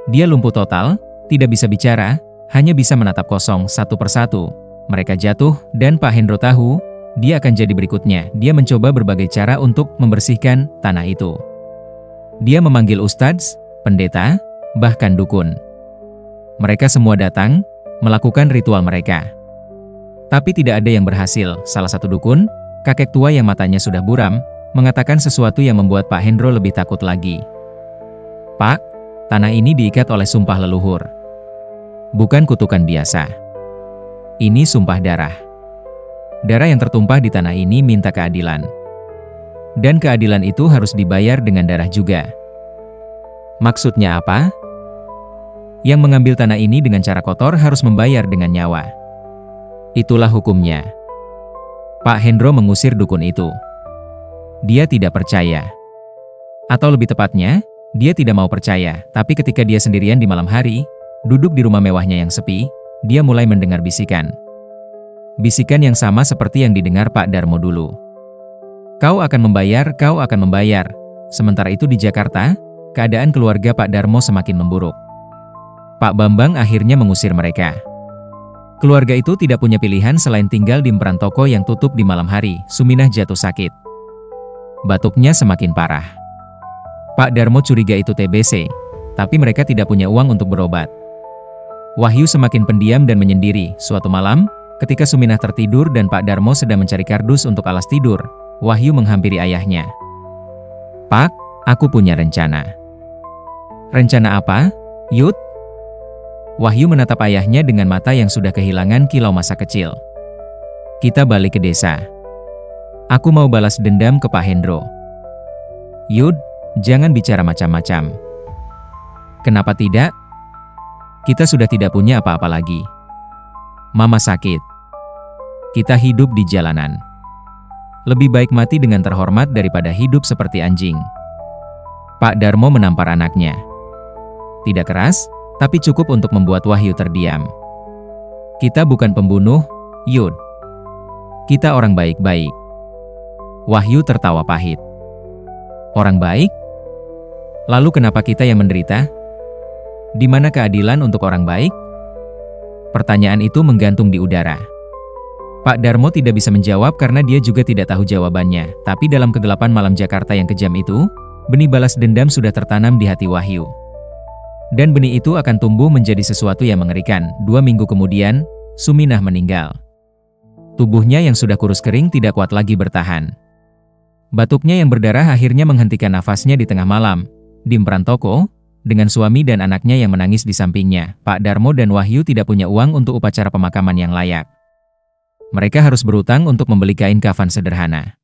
Dia lumpuh total, tidak bisa bicara, hanya bisa menatap kosong satu persatu. Mereka jatuh, dan Pak Hendro tahu, dia akan jadi berikutnya. Dia mencoba berbagai cara untuk membersihkan tanah itu. Dia memanggil ustadz, pendeta, bahkan dukun. Mereka semua datang, melakukan ritual mereka. Tapi tidak ada yang berhasil. Salah satu dukun, kakek tua yang matanya sudah buram, mengatakan sesuatu yang membuat Pak Hendro lebih takut lagi. Pak, tanah ini diikat oleh sumpah leluhur. Bukan kutukan biasa. Ini sumpah darah. Darah yang tertumpah di tanah ini minta keadilan. Dan keadilan itu harus dibayar dengan darah juga. Maksudnya apa? Yang mengambil tanah ini dengan cara kotor harus membayar dengan nyawa. Itulah hukumnya. Pak Hendro mengusir dukun itu. Dia tidak percaya. Atau lebih tepatnya, dia tidak mau percaya, tapi ketika dia sendirian di malam hari, duduk di rumah mewahnya yang sepi, dia mulai mendengar bisikan. Bisikan yang sama seperti yang didengar Pak Darmo dulu. Kau akan membayar, kau akan membayar. Sementara itu di Jakarta, keadaan keluarga Pak Darmo semakin memburuk. Pak Bambang akhirnya mengusir mereka. Keluarga itu tidak punya pilihan selain tinggal di emperan toko yang tutup di malam hari. Suminah jatuh sakit. Batuknya semakin parah. Pak Darmo curiga itu TBC, tapi mereka tidak punya uang untuk berobat. Wahyu semakin pendiam dan menyendiri. Suatu malam, ketika Suminah tertidur dan Pak Darmo sedang mencari kardus untuk alas tidur, Wahyu menghampiri ayahnya. Pak, aku punya rencana. Rencana apa, Yud? Wahyu menatap ayahnya dengan mata yang sudah kehilangan kilau masa kecil. Kita balik ke desa. Aku mau balas dendam ke Pak Hendro. Yud, jangan bicara macam-macam. Kenapa tidak? Kita sudah tidak punya apa-apa lagi. Mama sakit. Kita hidup di jalanan. Lebih baik mati dengan terhormat daripada hidup seperti anjing. Pak Darmo menampar anaknya. Tidak keras, tapi cukup untuk membuat Wahyu terdiam. Kita bukan pembunuh, Yud. Kita orang baik-baik. Wahyu tertawa pahit. Orang baik? Lalu kenapa kita yang menderita? Di mana keadilan untuk orang baik? Pertanyaan itu menggantung di udara. Pak Darmo tidak bisa menjawab karena dia juga tidak tahu jawabannya. Tapi dalam kegelapan malam Jakarta yang kejam itu, benih balas dendam sudah tertanam di hati Wahyu. Dan benih itu akan tumbuh menjadi sesuatu yang mengerikan. 2 minggu kemudian, Suminah meninggal. Tubuhnya yang sudah kurus kering tidak kuat lagi bertahan. Batuknya yang berdarah akhirnya menghentikan nafasnya di tengah malam. Di emperan toko, dengan suami dan anaknya yang menangis di sampingnya, Pak Darmo dan Wahyu tidak punya uang untuk upacara pemakaman yang layak. Mereka harus berutang untuk membeli kain kafan sederhana.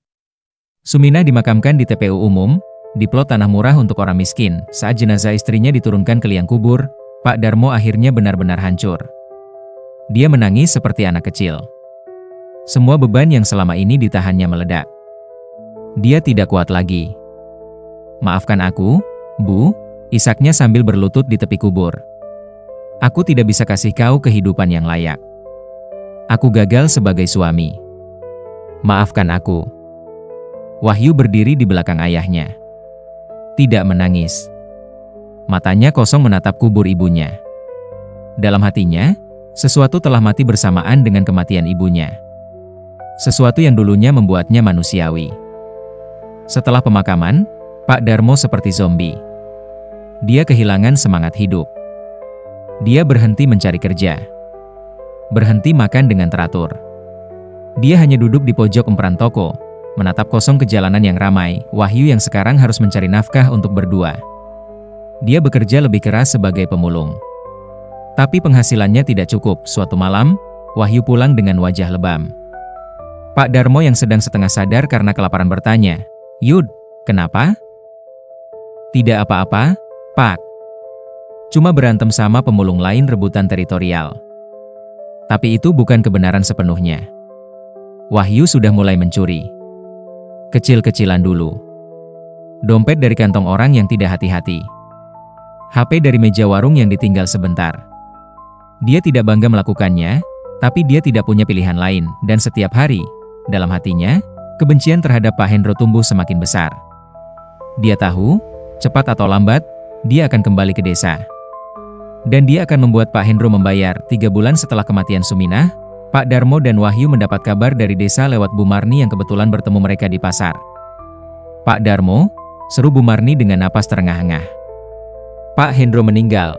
Suminah dimakamkan di TPU umum, di plot tanah murah untuk orang miskin. Saat jenazah istrinya diturunkan ke liang kubur, Pak Darmo akhirnya benar-benar hancur. Dia menangis seperti anak kecil. Semua beban yang selama ini ditahannya meledak. Dia tidak kuat lagi. "Maafkan aku, Bu," isaknya sambil berlutut di tepi kubur. "Aku tidak bisa kasih kau kehidupan yang layak. Aku gagal sebagai suami. Maafkan aku." Wahyu berdiri di belakang ayahnya. Tidak menangis. Matanya kosong menatap kubur ibunya. Dalam hatinya, sesuatu telah mati bersamaan dengan kematian ibunya. Sesuatu yang dulunya membuatnya manusiawi. Setelah pemakaman, Pak Darmo seperti zombie. Dia kehilangan semangat hidup. Dia berhenti mencari kerja. Berhenti makan dengan teratur. Dia hanya duduk di pojok emperan toko, menatap kosong ke jalanan yang ramai. Wahyu yang sekarang harus mencari nafkah untuk berdua. Dia bekerja lebih keras sebagai pemulung. Tapi penghasilannya tidak cukup. Suatu malam, Wahyu pulang dengan wajah lebam. Pak Darmo yang sedang setengah sadar karena kelaparan bertanya, "Yud, kenapa?" "Tidak apa-apa, Pak. Cuma berantem sama pemulung lain rebutan teritorial." Tapi itu bukan kebenaran sepenuhnya. Wahyu sudah mulai mencuri. Kecil-kecilan dulu. Dompet dari kantong orang yang tidak hati-hati. HP dari meja warung yang ditinggal sebentar. Dia tidak bangga melakukannya, tapi dia tidak punya pilihan lain, dan setiap hari, dalam hatinya, kebencian terhadap Pak Hendro tumbuh semakin besar. Dia tahu, cepat atau lambat, dia akan kembali ke desa. Dan dia akan membuat Pak Hendro membayar. 3 bulan setelah kematian Suminah, Pak Darmo dan Wahyu mendapat kabar dari desa lewat Bu Marni yang kebetulan bertemu mereka di pasar. "Pak Darmo," seru Bu Marni dengan napas terengah-engah. "Pak Hendro meninggal."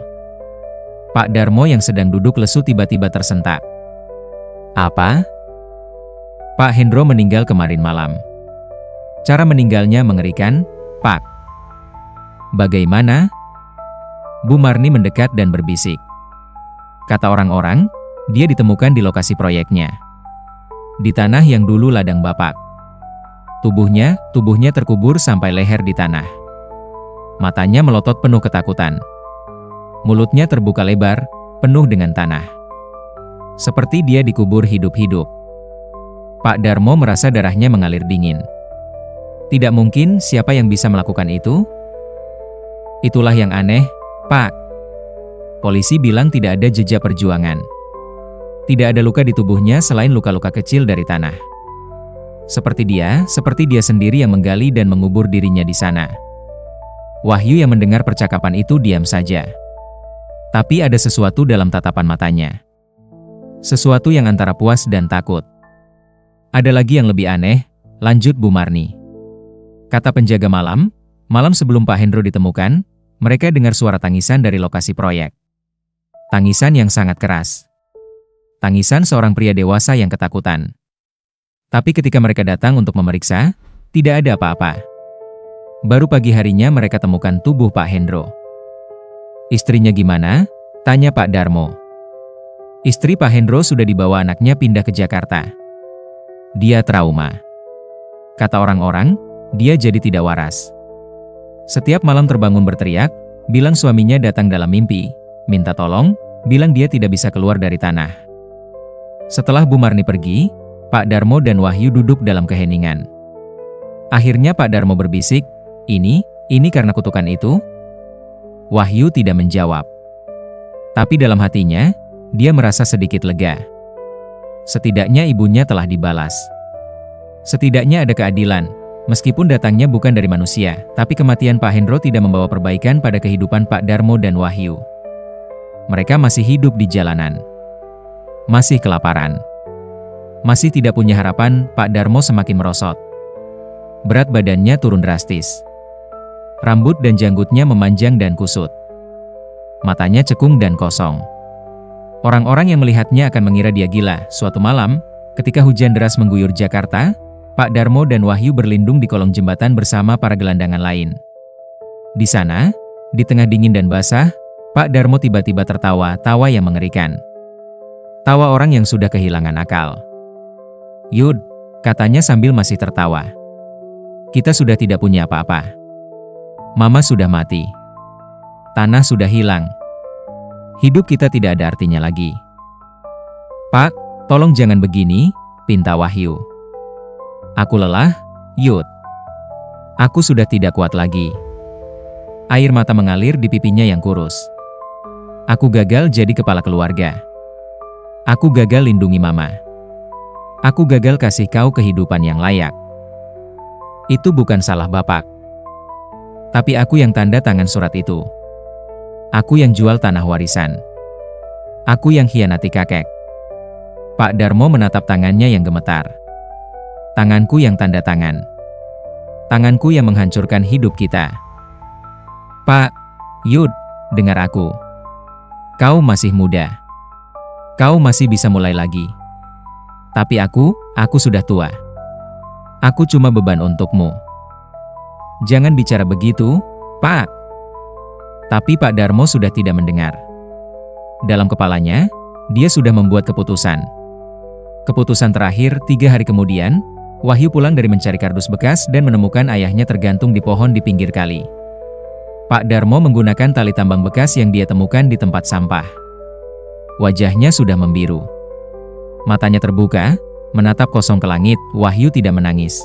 Pak Darmo yang sedang duduk lesu tiba-tiba tersentak. "Apa?" "Pak Hendro meninggal kemarin malam. Cara meninggalnya mengerikan, Pak." "Bagaimana?" Bu Marni mendekat dan berbisik. "Kata orang-orang, dia ditemukan di lokasi proyeknya. Di tanah yang dulu ladang Bapak. Tubuhnya terkubur sampai leher di tanah. Matanya melotot penuh ketakutan. Mulutnya terbuka lebar, penuh dengan tanah. Seperti dia dikubur hidup-hidup." Pak Darmo merasa darahnya mengalir dingin. Tidak mungkin, siapa yang bisa melakukan itu? "Itulah yang aneh, Pak. Polisi bilang tidak ada jejak perjuangan. Tidak ada luka di tubuhnya selain luka-luka kecil dari tanah. Seperti dia sendiri yang menggali dan mengubur dirinya di sana." Wahyu yang mendengar percakapan itu diam saja. Tapi ada sesuatu dalam tatapan matanya. Sesuatu yang antara puas dan takut. "Ada lagi yang lebih aneh," lanjut Bu Marni. "Kata penjaga malam sebelum Pak Hendro ditemukan, mereka dengar suara tangisan dari lokasi proyek. Tangisan yang sangat keras. Tangisan seorang pria dewasa yang ketakutan. Tapi ketika mereka datang untuk memeriksa, tidak ada apa-apa. Baru pagi harinya mereka temukan tubuh Pak Hendro." "Istrinya gimana?" tanya Pak Darmo. "Istri Pak Hendro sudah dibawa anaknya pindah ke Jakarta. Dia trauma. Kata orang-orang, dia jadi tidak waras. Setiap malam terbangun berteriak, bilang suaminya datang dalam mimpi, minta tolong, bilang dia tidak bisa keluar dari tanah." Setelah Bu Marni pergi, Pak Darmo dan Wahyu duduk dalam keheningan. Akhirnya Pak Darmo berbisik, Ini karena kutukan itu?" Wahyu tidak menjawab. Tapi dalam hatinya, dia merasa sedikit lega. Setidaknya ibunya telah dibalas. Setidaknya ada keadilan, meskipun datangnya bukan dari manusia, tapi kematian Pak Hendro tidak membawa perbaikan pada kehidupan Pak Darmo dan Wahyu. Mereka masih hidup di jalanan. Masih kelaparan. Masih tidak punya harapan. Pak Darmo semakin merosot. Berat badannya turun drastis. Rambut dan janggutnya memanjang dan kusut. Matanya cekung dan kosong. Orang-orang yang melihatnya akan mengira dia gila. Suatu malam, ketika hujan deras mengguyur Jakarta, Pak Darmo dan Wahyu berlindung di kolong jembatan bersama para gelandangan lain. Di sana, di tengah dingin dan basah, Pak Darmo tiba-tiba tertawa, tawa yang mengerikan. Tawa orang yang sudah kehilangan akal. Yud, katanya sambil masih tertawa. Kita sudah tidak punya apa-apa. Mama sudah mati. Tanah sudah hilang. Hidup kita tidak ada artinya lagi. Pak, tolong jangan begini, pinta Wahyu. Aku lelah, Yud. Aku sudah tidak kuat lagi. Air mata mengalir di pipinya yang kurus. Aku gagal jadi kepala keluarga. Aku gagal lindungi mama. Aku gagal kasih kau kehidupan yang layak. Itu bukan salah Bapak. Tapi aku yang tanda tangan surat itu. Aku yang jual tanah warisan. Aku yang hianati kakek. Pak Darmo menatap tangannya yang gemetar. Tanganku yang tanda tangan. Tanganku yang menghancurkan hidup kita. Pak, Yud, dengar aku. Kau masih muda. Kau masih bisa mulai lagi. Tapi aku sudah tua. Aku cuma beban untukmu. Jangan bicara begitu, Pak. Tapi Pak Darmo sudah tidak mendengar. Dalam kepalanya, dia sudah membuat keputusan. Keputusan terakhir 3 hari kemudian, Wahyu pulang dari mencari kardus bekas dan menemukan ayahnya tergantung di pohon di pinggir kali. Pak Darmo menggunakan tali tambang bekas yang dia temukan di tempat sampah. Wajahnya sudah membiru. Matanya terbuka, menatap kosong ke langit. Wahyu tidak menangis.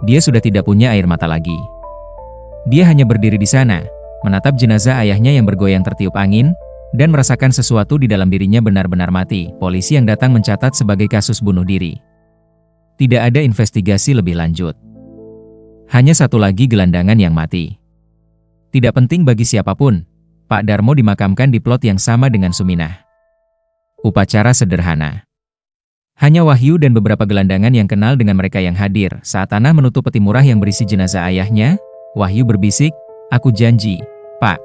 Dia sudah tidak punya air mata lagi. Dia hanya berdiri di sana, menatap jenazah ayahnya yang bergoyang tertiup angin, dan merasakan sesuatu di dalam dirinya benar-benar mati. Polisi yang datang mencatat sebagai kasus bunuh diri. Tidak ada investigasi lebih lanjut. Hanya satu lagi gelandangan yang mati. Tidak penting bagi siapapun, Pak Darmo dimakamkan di plot yang sama dengan Suminah. Upacara sederhana. Hanya Wahyu dan beberapa gelandangan yang kenal dengan mereka yang hadir. Saat tanah menutup peti murah yang berisi jenazah ayahnya, Wahyu berbisik, "Aku janji, Pak.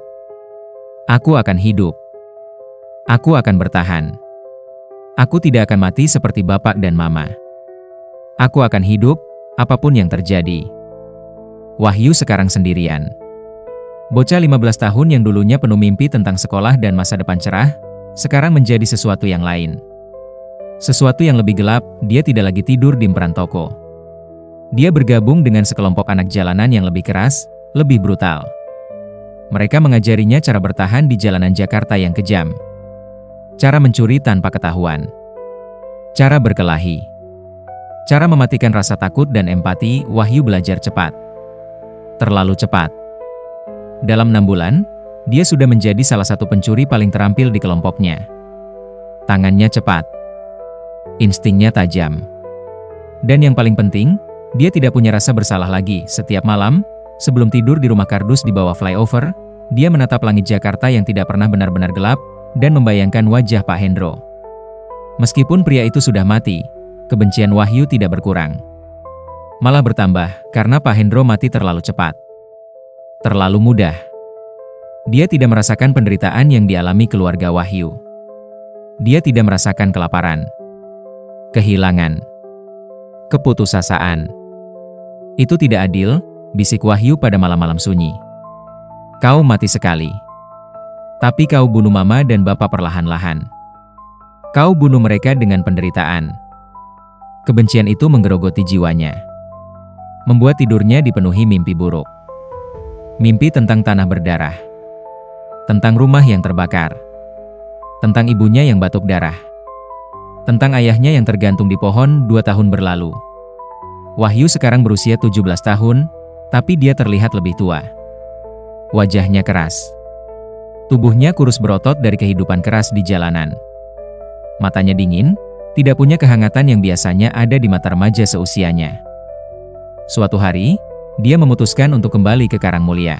Aku akan hidup. Aku akan bertahan. Aku tidak akan mati seperti Bapak dan Mama. Aku akan hidup, apapun yang terjadi." Wahyu sekarang sendirian. Bocah 15 tahun yang dulunya penuh mimpi tentang sekolah dan masa depan cerah, sekarang menjadi sesuatu yang lain. Sesuatu yang lebih gelap. Dia tidak lagi tidur di emperan toko. Dia bergabung dengan sekelompok anak jalanan yang lebih keras, lebih brutal. Mereka mengajarinya cara bertahan di jalanan Jakarta yang kejam. Cara mencuri tanpa ketahuan. Cara berkelahi. Cara mematikan rasa takut dan empati. Wahyu belajar cepat. Terlalu cepat. Dalam 6 bulan, dia sudah menjadi salah satu pencuri paling terampil di kelompoknya. Tangannya cepat. Instingnya tajam. Dan yang paling penting, dia tidak punya rasa bersalah lagi. Setiap malam, sebelum tidur di rumah kardus di bawah flyover, dia menatap langit Jakarta yang tidak pernah benar-benar gelap, dan membayangkan wajah Pak Hendro. Meskipun pria itu sudah mati, kebencian Wahyu tidak berkurang. Malah bertambah, karena Pak Hendro mati terlalu cepat. Terlalu mudah. Dia tidak merasakan penderitaan yang dialami keluarga Wahyu. Dia tidak merasakan kelaparan, kehilangan, keputusasaan. Itu tidak adil, bisik Wahyu pada malam-malam sunyi. Kau mati sekali. Tapi kau bunuh Mama dan Bapak perlahan-lahan. Kau bunuh mereka dengan penderitaan. Kebencian itu menggerogoti jiwanya. Membuat tidurnya dipenuhi mimpi buruk. Mimpi tentang tanah berdarah. Tentang rumah yang terbakar. Tentang ibunya yang batuk darah. Tentang ayahnya yang tergantung di pohon 2 tahun berlalu. Wahyu sekarang berusia 17 tahun, tapi dia terlihat lebih tua. Wajahnya keras. Tubuhnya kurus berotot dari kehidupan keras di jalanan. Matanya dingin, tidak punya kehangatan yang biasanya ada di mata remaja seusianya. Suatu hari, dia memutuskan untuk kembali ke Karang Mulia.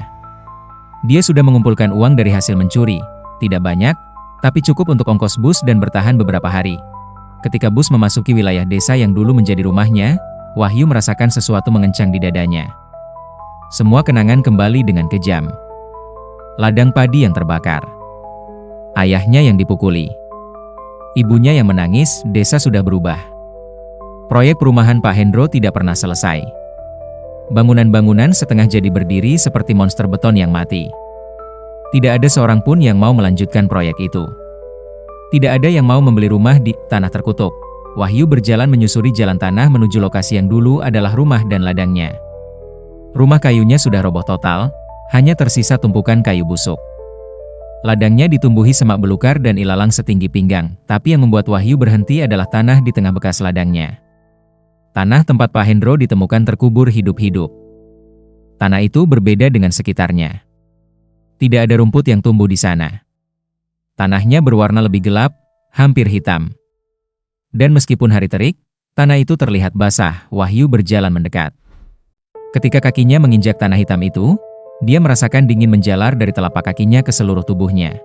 Dia sudah mengumpulkan uang dari hasil mencuri, tidak banyak, tapi cukup untuk ongkos bus dan bertahan beberapa hari. Ketika bus memasuki wilayah desa yang dulu menjadi rumahnya, Wahyu merasakan sesuatu mengencang di dadanya. Semua kenangan kembali dengan kejam. Ladang padi yang terbakar. Ayahnya yang dipukuli. Ibunya yang menangis. Desa sudah berubah. Proyek perumahan Pak Hendro tidak pernah selesai. Bangunan-bangunan setengah jadi berdiri seperti monster beton yang mati. Tidak ada seorang pun yang mau melanjutkan proyek itu. Tidak ada yang mau membeli rumah di tanah terkutuk. Wahyu berjalan menyusuri jalan tanah menuju lokasi yang dulu adalah rumah dan ladangnya. Rumah kayunya sudah roboh total, hanya tersisa tumpukan kayu busuk. Ladangnya ditumbuhi semak belukar dan ilalang setinggi pinggang, tapi yang membuat Wahyu berhenti adalah tanah di tengah bekas ladangnya. Tanah tempat Pak Hendro ditemukan terkubur hidup-hidup. Tanah itu berbeda dengan sekitarnya. Tidak ada rumput yang tumbuh di sana. Tanahnya berwarna lebih gelap, hampir hitam. Dan meskipun hari terik, tanah itu terlihat basah. Wahyu berjalan mendekat. Ketika kakinya menginjak tanah hitam itu, dia merasakan dingin menjalar dari telapak kakinya ke seluruh tubuhnya.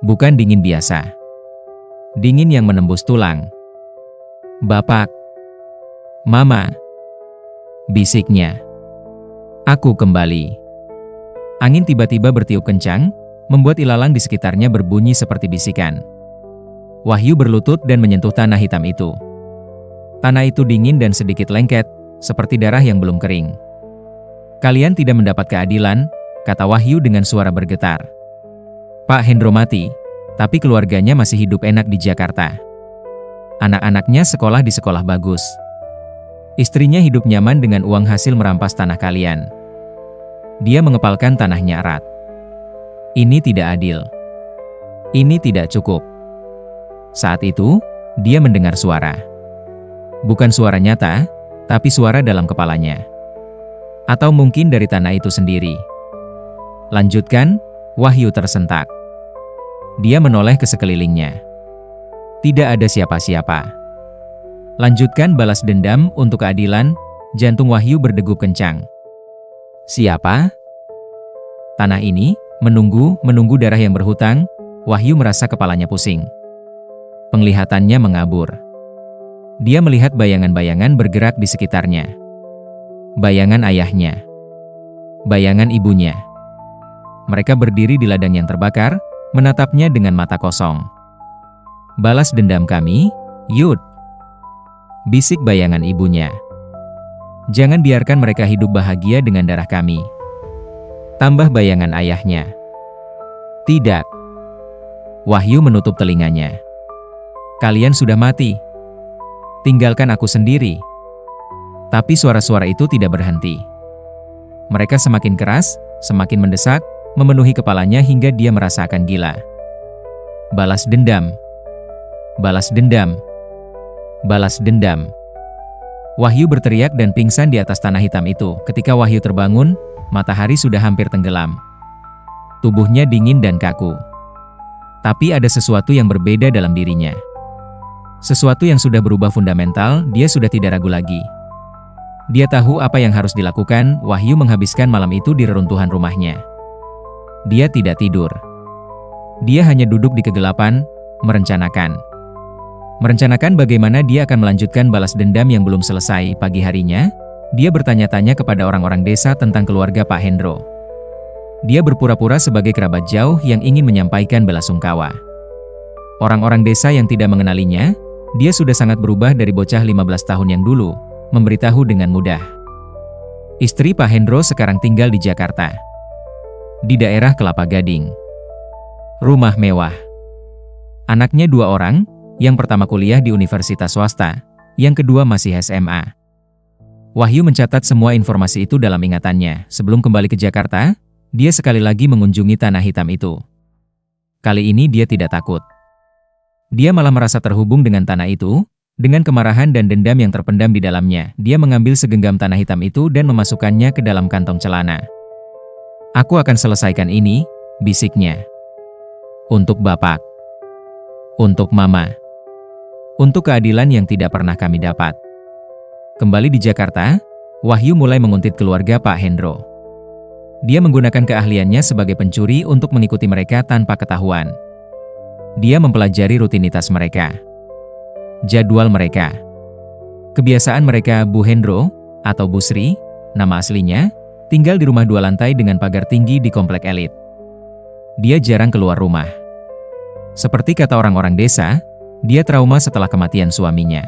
Bukan dingin biasa. Dingin yang menembus tulang. "Bapak. Mama," bisiknya. "Aku kembali." Angin tiba-tiba bertiup kencang, membuat ilalang di sekitarnya berbunyi seperti bisikan. Wahyu berlutut dan menyentuh tanah hitam itu. Tanah itu dingin dan sedikit lengket, seperti darah yang belum kering. "Kalian tidak mendapat keadilan," kata Wahyu dengan suara bergetar. "Pak Hendro mati, tapi keluarganya masih hidup enak di Jakarta. Anak-anaknya sekolah di sekolah bagus. Istrinya hidup nyaman dengan uang hasil merampas tanah kalian." Dia mengepalkan tanahnya erat. "Ini tidak adil. Ini tidak cukup." Saat itu, dia mendengar suara. Bukan suara nyata, tapi suara dalam kepalanya. Atau mungkin dari tanah itu sendiri. "Lanjutkan," Wahyu tersentak. Dia menoleh ke sekelilingnya. Tidak ada siapa-siapa. "Lanjutkan balas dendam untuk keadilan," jantung Wahyu berdegup kencang. Siapa? Tanah ini, menunggu darah yang berhutang. Wahyu merasa kepalanya pusing. Penglihatannya mengabur. Dia melihat bayangan-bayangan bergerak di sekitarnya. Bayangan ayahnya. Bayangan ibunya. Mereka berdiri di ladang yang terbakar, menatapnya dengan mata kosong. "Balas dendam kami, Yud," bisik bayangan ibunya. "Jangan biarkan mereka hidup bahagia dengan darah kami." Tambah bayangan ayahnya. "Tidak." Wahyu menutup telinganya. "Kalian sudah mati. Tinggalkan aku sendiri." Tapi suara-suara itu tidak berhenti. Mereka semakin keras, semakin mendesak, memenuhi kepalanya hingga dia merasa akan gila. "Balas dendam. Balas dendam. Balas dendam." Wahyu berteriak dan pingsan di atas tanah hitam itu. Ketika Wahyu terbangun, matahari sudah hampir tenggelam. Tubuhnya dingin dan kaku. Tapi ada sesuatu yang berbeda dalam dirinya. Sesuatu yang sudah berubah fundamental. Dia sudah tidak ragu lagi. Dia tahu apa yang harus dilakukan. Wahyu menghabiskan malam itu di reruntuhan rumahnya. Dia tidak tidur. Dia hanya duduk di kegelapan, merencanakan. Merencanakan bagaimana dia akan melanjutkan balas dendam yang belum selesai. Pagi harinya, dia bertanya-tanya kepada orang-orang desa tentang keluarga Pak Hendro. Dia berpura-pura sebagai kerabat jauh yang ingin menyampaikan belasungkawa. Orang-orang desa yang tidak mengenalinya, dia sudah sangat berubah dari bocah 15 tahun yang dulu, memberitahu dengan mudah. Istri Pak Hendro sekarang tinggal di Jakarta. Di daerah Kelapa Gading. Rumah mewah. Anaknya 2 orang, yang pertama kuliah di universitas swasta, yang kedua masih SMA. Wahyu mencatat semua informasi itu dalam ingatannya. Sebelum kembali ke Jakarta, dia sekali lagi mengunjungi tanah hitam itu. Kali ini dia tidak takut. Dia malah merasa terhubung dengan tanah itu, dengan kemarahan dan dendam yang terpendam di dalamnya. Dia mengambil segenggam tanah hitam itu dan memasukkannya ke dalam kantong celana. "Aku akan selesaikan ini," bisiknya. "Untuk Bapak. Untuk Mama. Untuk keadilan yang tidak pernah kami dapat." Kembali di Jakarta, Wahyu mulai menguntit keluarga Pak Hendro. Dia menggunakan keahliannya sebagai pencuri untuk mengikuti mereka tanpa ketahuan. Dia mempelajari rutinitas mereka. Jadwal mereka. Kebiasaan mereka. Bu Hendro, atau Bu Sri, nama aslinya, tinggal di rumah 2 lantai dengan pagar tinggi di komplek elit. Dia jarang keluar rumah. Seperti kata orang-orang desa, dia trauma setelah kematian suaminya.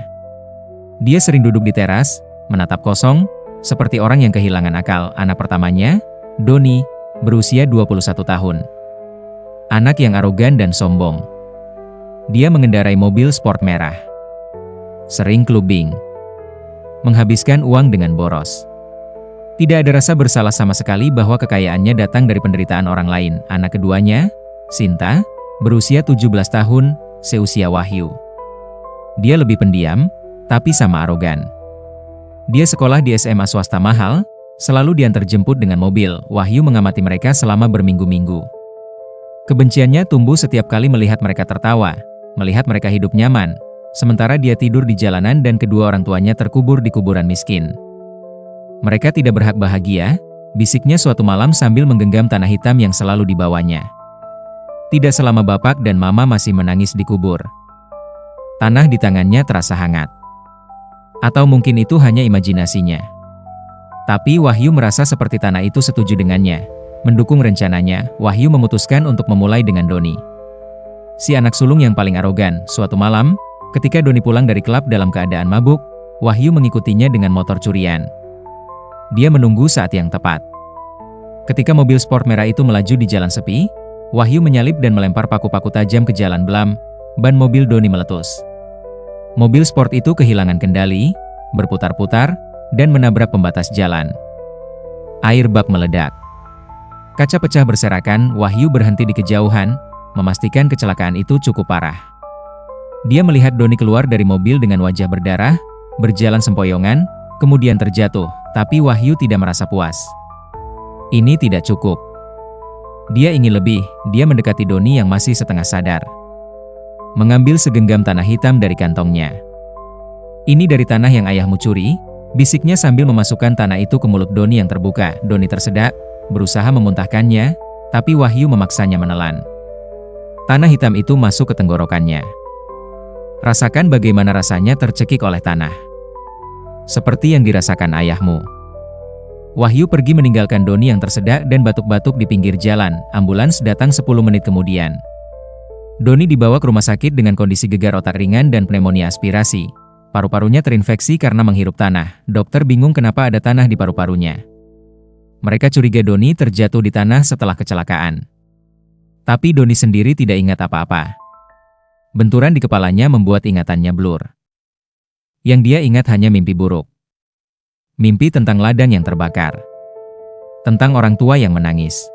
Dia sering duduk di teras, menatap kosong, seperti orang yang kehilangan akal. Anak pertamanya, Doni, berusia 21 tahun. Anak yang arogan dan sombong. Dia mengendarai mobil sport merah. sering clubbing, menghabiskan uang dengan boros. Tidak ada rasa bersalah sama sekali bahwa kekayaannya datang dari penderitaan orang lain. Anak keduanya, Sinta, berusia 17 tahun, seusia Wahyu. Dia lebih pendiam, tapi sama arogan. Dia sekolah di SMA swasta mahal, selalu diantar jemput dengan mobil. Wahyu mengamati mereka selama berminggu-minggu. Kebenciannya tumbuh setiap kali melihat mereka tertawa, melihat mereka hidup nyaman, sementara dia tidur di jalanan dan kedua orang tuanya terkubur di kuburan miskin. Mereka tidak berhak bahagia, bisiknya suatu malam sambil menggenggam tanah hitam yang selalu dibawanya. Tidak selama bapak dan mama masih menangis di kubur. Tanah di tangannya terasa hangat. Atau mungkin itu hanya imajinasinya. Tapi Wahyu merasa seperti tanah itu setuju dengannya. Mendukung rencananya, Wahyu memutuskan untuk memulai dengan Doni. Si anak sulung yang paling arogan. Suatu malam, ketika Doni pulang dari klub dalam keadaan mabuk, Wahyu mengikutinya dengan motor curian. Dia menunggu saat yang tepat. Ketika mobil sport merah itu melaju di jalan sepi, Wahyu menyalip dan melempar paku-paku tajam ke jalan belam. Ban mobil Doni meletus. Mobil sport itu kehilangan kendali, berputar-putar, dan menabrak pembatas jalan. Air bak meledak. Kaca pecah berserakan. Wahyu berhenti di kejauhan, memastikan kecelakaan itu cukup parah. Dia melihat Doni keluar dari mobil dengan wajah berdarah, berjalan sempoyongan, kemudian terjatuh. Tapi Wahyu tidak merasa puas. Ini tidak cukup. Dia ingin lebih. Dia mendekati Doni yang masih setengah sadar. Mengambil segenggam tanah hitam dari kantongnya. Ini dari tanah yang ayahmu curi, bisiknya sambil memasukkan tanah itu ke mulut Doni yang terbuka. Doni tersedak, berusaha memuntahkannya, tapi Wahyu memaksanya menelan. Tanah hitam itu masuk ke tenggorokannya. Rasakan bagaimana rasanya tercekik oleh tanah. Seperti yang dirasakan ayahmu. Wahyu pergi meninggalkan Doni yang tersedak dan batuk-batuk di pinggir jalan. Ambulans datang 10 menit kemudian. Doni dibawa ke rumah sakit dengan kondisi gegar otak ringan dan pneumonia aspirasi. Paru-parunya terinfeksi karena menghirup tanah. Dokter bingung kenapa ada tanah di paru-parunya. Mereka curiga Doni terjatuh di tanah setelah kecelakaan. Tapi Doni sendiri tidak ingat apa-apa. Benturan di kepalanya membuat ingatannya blur. Yang dia ingat hanya mimpi buruk. Mimpi tentang ladang yang terbakar. Tentang orang tua yang menangis.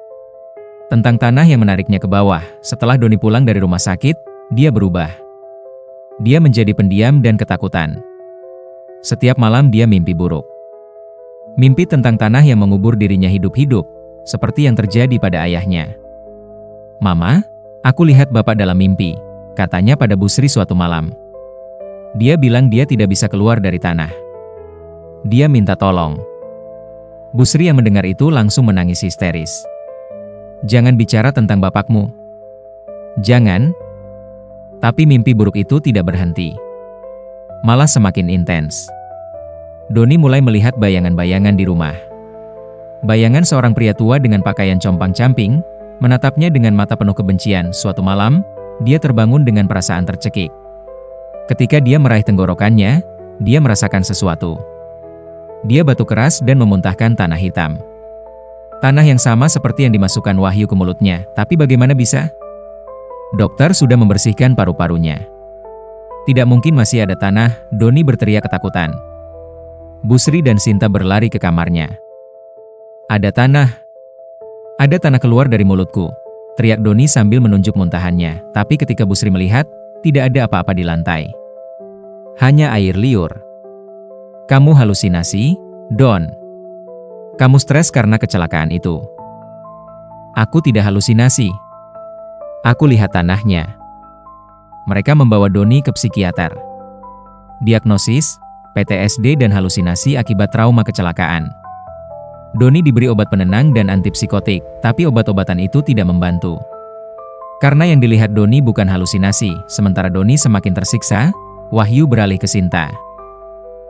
Tentang tanah yang menariknya ke bawah. Setelah Doni pulang dari rumah sakit, dia berubah. Dia menjadi pendiam dan ketakutan. Setiap malam dia mimpi buruk. Mimpi tentang tanah yang mengubur dirinya hidup-hidup, seperti yang terjadi pada ayahnya. "Mama, aku lihat bapak dalam mimpi," katanya pada Bu Sri suatu malam. Dia bilang dia tidak bisa keluar dari tanah. Dia minta tolong. Bu Sri yang mendengar itu langsung menangis histeris. "Jangan bicara tentang bapakmu." "Jangan." Tapi mimpi buruk itu tidak berhenti. Malah semakin intens. Doni mulai melihat bayangan-bayangan di rumah. Bayangan seorang pria tua dengan pakaian compang-camping, menatapnya dengan mata penuh kebencian. Suatu malam, dia terbangun dengan perasaan tercekik. Ketika dia meraih tenggorokannya, dia merasakan sesuatu. Dia batuk keras dan memuntahkan tanah hitam. Tanah yang sama seperti yang dimasukkan Wahyu ke mulutnya, tapi bagaimana bisa? Dokter sudah membersihkan paru-parunya. Tidak mungkin masih ada tanah, Doni berteriak ketakutan. Bu Sri dan Sinta berlari ke kamarnya. "Ada tanah. Ada tanah keluar dari mulutku," teriak Doni sambil menunjuk muntahannya. Tapi ketika Bu Sri melihat, tidak ada apa-apa di lantai. Hanya air liur. "Kamu halusinasi, Don. Kamu stres karena kecelakaan itu." "Aku tidak halusinasi. Aku lihat tanahnya." Mereka membawa Doni ke psikiater. Diagnosis, PTSD dan halusinasi akibat trauma kecelakaan. Doni diberi obat penenang dan antipsikotik, tapi obat-obatan itu tidak membantu. Karena yang dilihat Doni bukan halusinasi, sementara Doni semakin tersiksa, Wahyu beralih ke Sinta.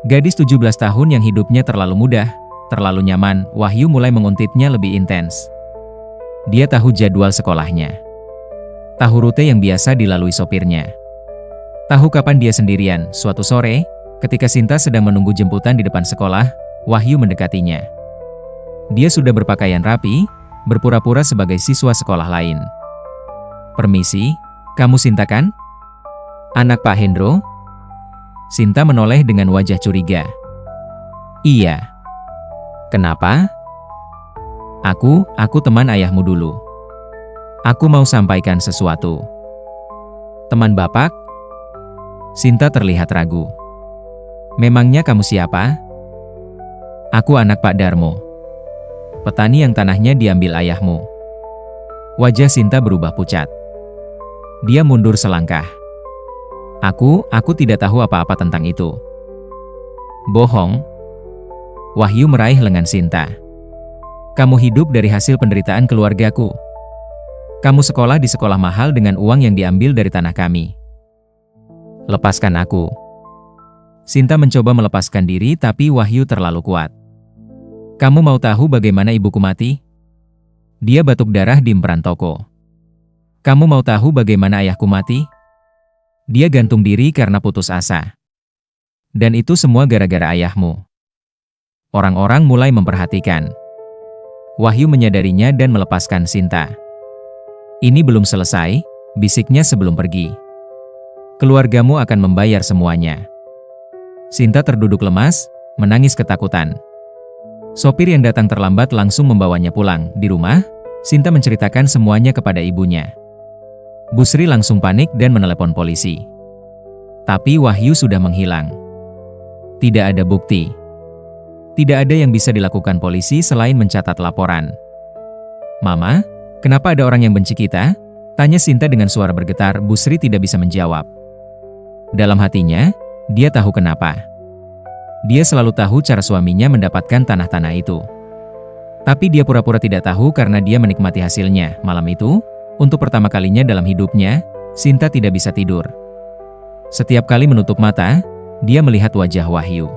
Gadis 17 tahun yang hidupnya terlalu mudah, terlalu nyaman, Wahyu mulai menguntitnya lebih intens. Dia tahu jadwal sekolahnya. Tahu rute yang biasa dilalui sopirnya. Tahu kapan dia sendirian. Suatu sore, ketika Sinta sedang menunggu jemputan di depan sekolah, Wahyu mendekatinya. Dia sudah berpakaian rapi, berpura-pura sebagai siswa sekolah lain. "Permisi, kamu Sinta kan? Anak Pak Hendro?" Sinta menoleh dengan wajah curiga. Iya. Kenapa? Aku teman ayahmu dulu. Aku mau sampaikan sesuatu. Teman Bapak? Sinta terlihat ragu. Memangnya kamu siapa? Aku anak Pak Darmo. Petani yang tanahnya diambil ayahmu. Wajah Sinta berubah pucat. Dia mundur selangkah. Aku tidak tahu apa-apa tentang itu. Bohong. Wahyu meraih lengan Sinta. Kamu hidup dari hasil penderitaan keluargaku. Kamu sekolah di sekolah mahal dengan uang yang diambil dari tanah kami. Lepaskan aku. Sinta mencoba melepaskan diri tapi Wahyu terlalu kuat. Kamu mau tahu bagaimana ibuku mati? Dia batuk darah di emperan toko. Kamu mau tahu bagaimana ayahku mati? Dia gantung diri karena putus asa. Dan itu semua gara-gara ayahmu. Orang-orang mulai memperhatikan. Wahyu menyadarinya dan melepaskan Sinta. Ini belum selesai, bisiknya sebelum pergi. Keluargamu akan membayar semuanya. Sinta terduduk lemas, menangis ketakutan. Sopir yang datang terlambat langsung membawanya pulang. Di rumah, Sinta menceritakan semuanya kepada ibunya. Bu Sri langsung panik dan menelepon polisi. Tapi Wahyu sudah menghilang. Tidak ada bukti. Tidak ada yang bisa dilakukan polisi selain mencatat laporan. Mama, kenapa ada orang yang benci kita? Tanya Sinta dengan suara bergetar. Bu Sri tidak bisa menjawab. Dalam hatinya, dia tahu kenapa. Dia selalu tahu cara suaminya mendapatkan tanah-tanah itu. Tapi dia pura-pura tidak tahu karena dia menikmati hasilnya. Malam itu, untuk pertama kalinya dalam hidupnya, Sinta tidak bisa tidur. Setiap kali menutup mata, dia melihat wajah Wahyu.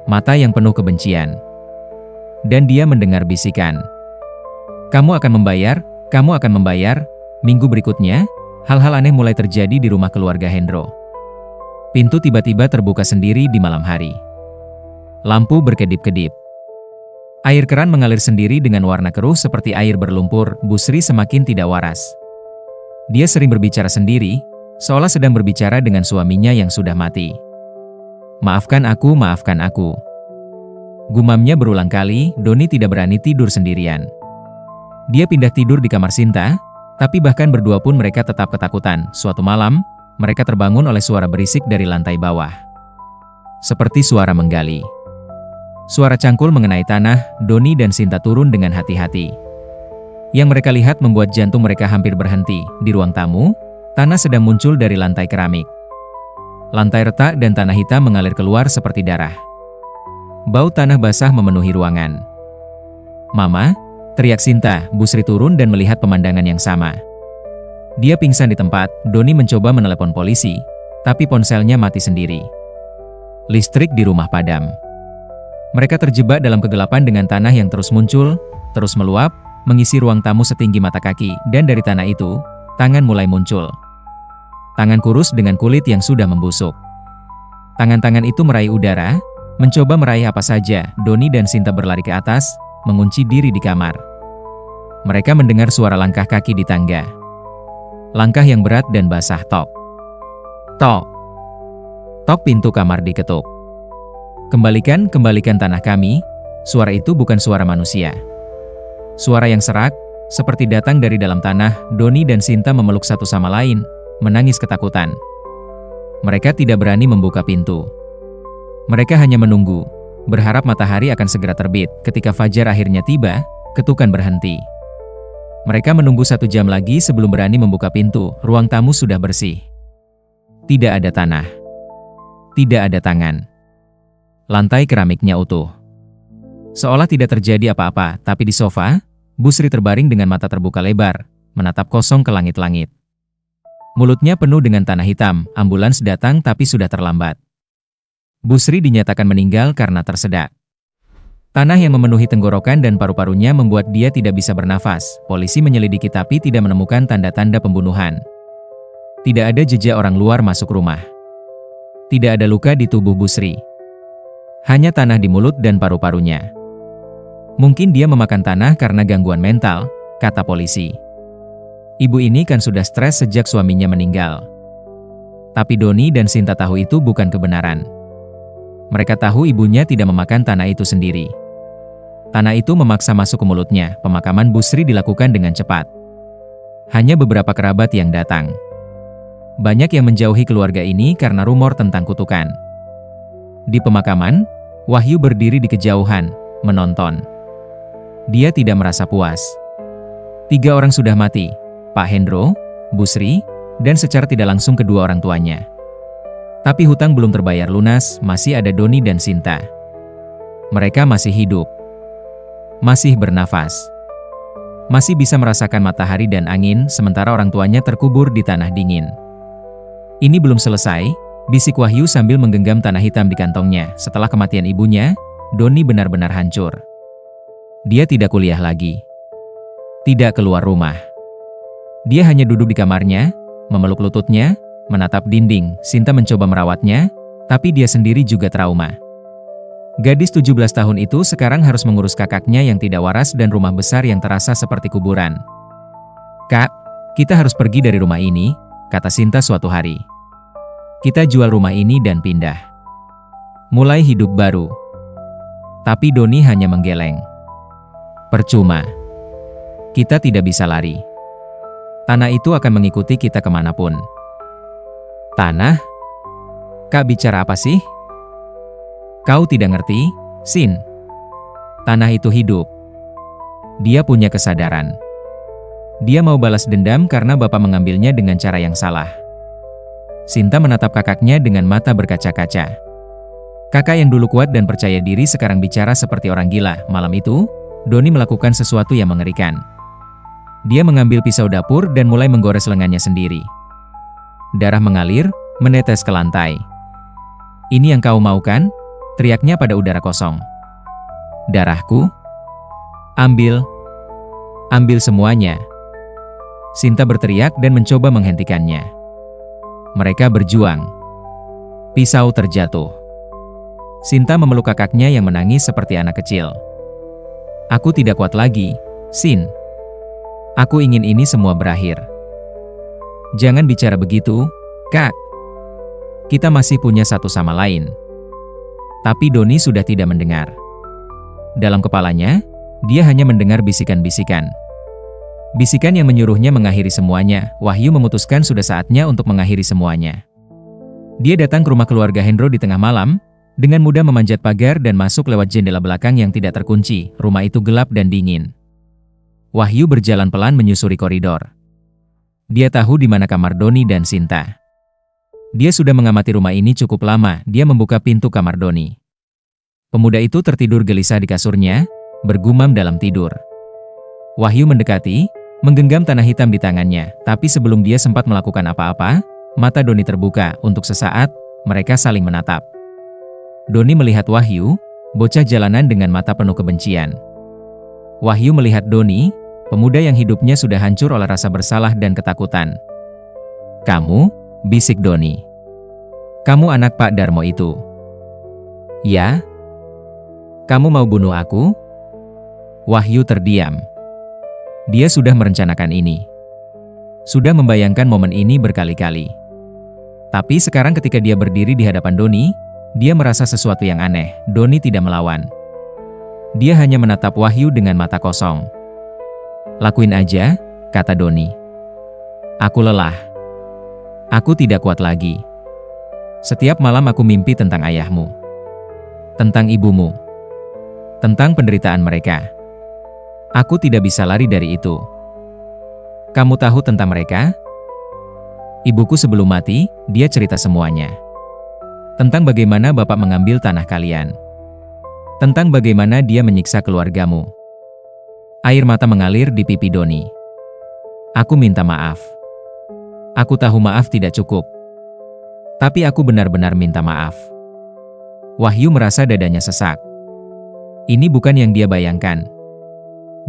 Mata yang penuh kebencian. Dan dia mendengar bisikan. Kamu akan membayar, kamu akan membayar. Minggu berikutnya, hal-hal aneh mulai terjadi di rumah keluarga Hendro. Pintu tiba-tiba terbuka sendiri di malam hari. Lampu berkedip-kedip. Air keran mengalir sendiri dengan warna keruh seperti air berlumpur. Bu Sri semakin tidak waras. Dia sering berbicara sendiri, seolah sedang berbicara dengan suaminya yang sudah mati. Maafkan aku, maafkan aku. Gumamnya berulang kali. Doni tidak berani tidur sendirian. Dia pindah tidur di kamar Sinta, tapi bahkan berdua pun mereka tetap ketakutan. Suatu malam, mereka terbangun oleh suara berisik dari lantai bawah. Seperti suara menggali. Suara cangkul mengenai tanah. Doni dan Sinta turun dengan hati-hati. Yang mereka lihat membuat jantung mereka hampir berhenti. Di ruang tamu, tanah sedang muncul dari lantai keramik. Lantai retak dan tanah hitam mengalir keluar seperti darah. Bau tanah basah memenuhi ruangan. Mama, teriak Sinta. Bu Sri turun dan melihat pemandangan yang sama. Dia pingsan di tempat. Doni mencoba menelepon polisi, tapi ponselnya mati sendiri. Listrik di rumah padam. Mereka terjebak dalam kegelapan dengan tanah yang terus muncul, terus meluap, mengisi ruang tamu setinggi mata kaki, dan dari tanah itu, tangan mulai muncul. Tangan kurus dengan kulit yang sudah membusuk. Tangan-tangan itu meraih udara, mencoba meraih apa saja. Doni dan Sinta berlari ke atas, mengunci diri di kamar. Mereka mendengar suara langkah kaki di tangga. Langkah yang berat dan basah. Tok. Tok. Tok, pintu kamar diketuk. Kembalikan tanah kami. Suara itu bukan suara manusia. Suara yang serak, seperti datang dari dalam tanah. Doni dan Sinta memeluk satu sama lain, menangis ketakutan. Mereka tidak berani membuka pintu. Mereka hanya menunggu, berharap matahari akan segera terbit. Ketika fajar akhirnya tiba, ketukan berhenti. Mereka menunggu 1 jam lagi sebelum berani membuka pintu. Ruang tamu sudah bersih. Tidak ada tanah. Tidak ada tangan. Lantai keramiknya utuh. Seolah tidak terjadi apa-apa, tapi di sofa, Bu Sri terbaring dengan mata terbuka lebar, menatap kosong ke langit-langit. Mulutnya penuh dengan tanah hitam. Ambulans datang tapi sudah terlambat. Bu Sri dinyatakan meninggal karena tersedak. Tanah yang memenuhi tenggorokan dan paru-parunya membuat dia tidak bisa bernafas. Polisi menyelidiki tapi tidak menemukan tanda-tanda pembunuhan. Tidak ada jejak orang luar masuk rumah. Tidak ada luka di tubuh Bu Sri. Hanya tanah di mulut dan paru-parunya. Mungkin dia memakan tanah karena gangguan mental, kata polisi. Ibu ini kan sudah stres sejak suaminya meninggal. Tapi Doni dan Sinta tahu itu bukan kebenaran. Mereka tahu ibunya tidak memakan tanah itu sendiri. Tanah itu memaksa masuk ke mulutnya. Pemakaman Busri dilakukan dengan cepat. Hanya beberapa kerabat yang datang. Banyak yang menjauhi keluarga ini karena rumor tentang kutukan. Di pemakaman, Wahyu berdiri di kejauhan, menonton. Dia tidak merasa puas. 3 orang sudah mati, Pak Hendro, Busri, dan secara tidak langsung kedua orang tuanya. Tapi hutang belum terbayar lunas, masih ada Doni dan Sinta. Mereka masih hidup. Masih bernafas. Masih bisa merasakan matahari dan angin, sementara orang tuanya terkubur di tanah dingin. Ini belum selesai, bisik Wahyu sambil menggenggam tanah hitam di kantongnya. Setelah kematian ibunya, Doni benar-benar hancur. Dia tidak kuliah lagi. Tidak keluar rumah. Dia hanya duduk di kamarnya, memeluk lututnya, menatap dinding. Sinta mencoba merawatnya, tapi dia sendiri juga trauma. Gadis 17 tahun itu sekarang harus mengurus kakaknya yang tidak waras dan rumah besar yang terasa seperti kuburan. "Kak, kita harus pergi dari rumah ini," kata Sinta suatu hari. "Kita jual rumah ini dan pindah. Mulai hidup baru." Tapi Doni hanya menggeleng. "Percuma. Kita tidak bisa lari. Tanah itu akan mengikuti kita kemanapun." "Tanah? Kak bicara apa sih? Kau tidak ngerti, Sin. Tanah itu hidup. Dia punya kesadaran. Dia mau balas dendam karena bapak mengambilnya dengan cara yang salah." Sinta menatap kakaknya dengan mata berkaca-kaca. Kakak yang dulu kuat dan percaya diri sekarang bicara seperti orang gila. Malam itu, Doni melakukan sesuatu yang mengerikan. Dia mengambil pisau dapur dan mulai menggores lengannya sendiri. Darah mengalir, menetes ke lantai. "Ini yang kau mau kan?" teriaknya pada udara kosong. "Darahku? Ambil. Ambil semuanya." Sinta berteriak dan mencoba menghentikannya. Mereka berjuang. Pisau terjatuh. Sinta memeluk kakaknya yang menangis seperti anak kecil. "Aku tidak kuat lagi, Sin. Aku ingin ini semua berakhir." "Jangan bicara begitu, Kak. Kita masih punya satu sama lain." Tapi Doni sudah tidak mendengar. Dalam kepalanya, dia hanya mendengar bisikan-bisikan. Bisikan yang menyuruhnya mengakhiri semuanya. Wahyu memutuskan sudah saatnya untuk mengakhiri semuanya. Dia datang ke rumah keluarga Hendro di tengah malam, dengan mudah memanjat pagar dan masuk lewat jendela belakang yang tidak terkunci. Rumah itu gelap dan dingin. Wahyu berjalan pelan menyusuri koridor. Dia tahu di mana kamar Doni dan Sinta. Dia sudah mengamati rumah ini cukup lama. Dia membuka pintu kamar Doni. Pemuda itu tertidur gelisah di kasurnya, bergumam dalam tidur. Wahyu mendekati, menggenggam tanah hitam di tangannya, tapi sebelum dia sempat melakukan apa-apa, mata Doni terbuka. Untuk sesaat, mereka saling menatap. Doni melihat Wahyu, bocah jalanan dengan mata penuh kebencian. Wahyu melihat Doni, pemuda yang hidupnya sudah hancur oleh rasa bersalah dan ketakutan. "Kamu?" bisik Doni. "Kamu anak Pak Darmo itu?" "Ya." "Kamu mau bunuh aku?" Wahyu terdiam. Dia sudah merencanakan ini. Sudah membayangkan momen ini berkali-kali. Tapi sekarang ketika dia berdiri di hadapan Doni, dia merasa sesuatu yang aneh. Doni tidak melawan. Dia hanya menatap Wahyu dengan mata kosong. "Lakuin aja," kata Doni. "Aku lelah. Aku tidak kuat lagi. Setiap malam aku mimpi tentang ayahmu. Tentang ibumu. Tentang penderitaan mereka. Aku tidak bisa lari dari itu. Kamu tahu tentang mereka? Ibuku sebelum mati, dia cerita semuanya. Tentang bagaimana bapak mengambil tanah kalian. Tentang bagaimana dia menyiksa keluargamu." Air mata mengalir di pipi Doni. "Aku minta maaf. Aku tahu maaf tidak cukup. Tapi aku benar-benar minta maaf." Wahyu merasa dadanya sesak. Ini bukan yang dia bayangkan.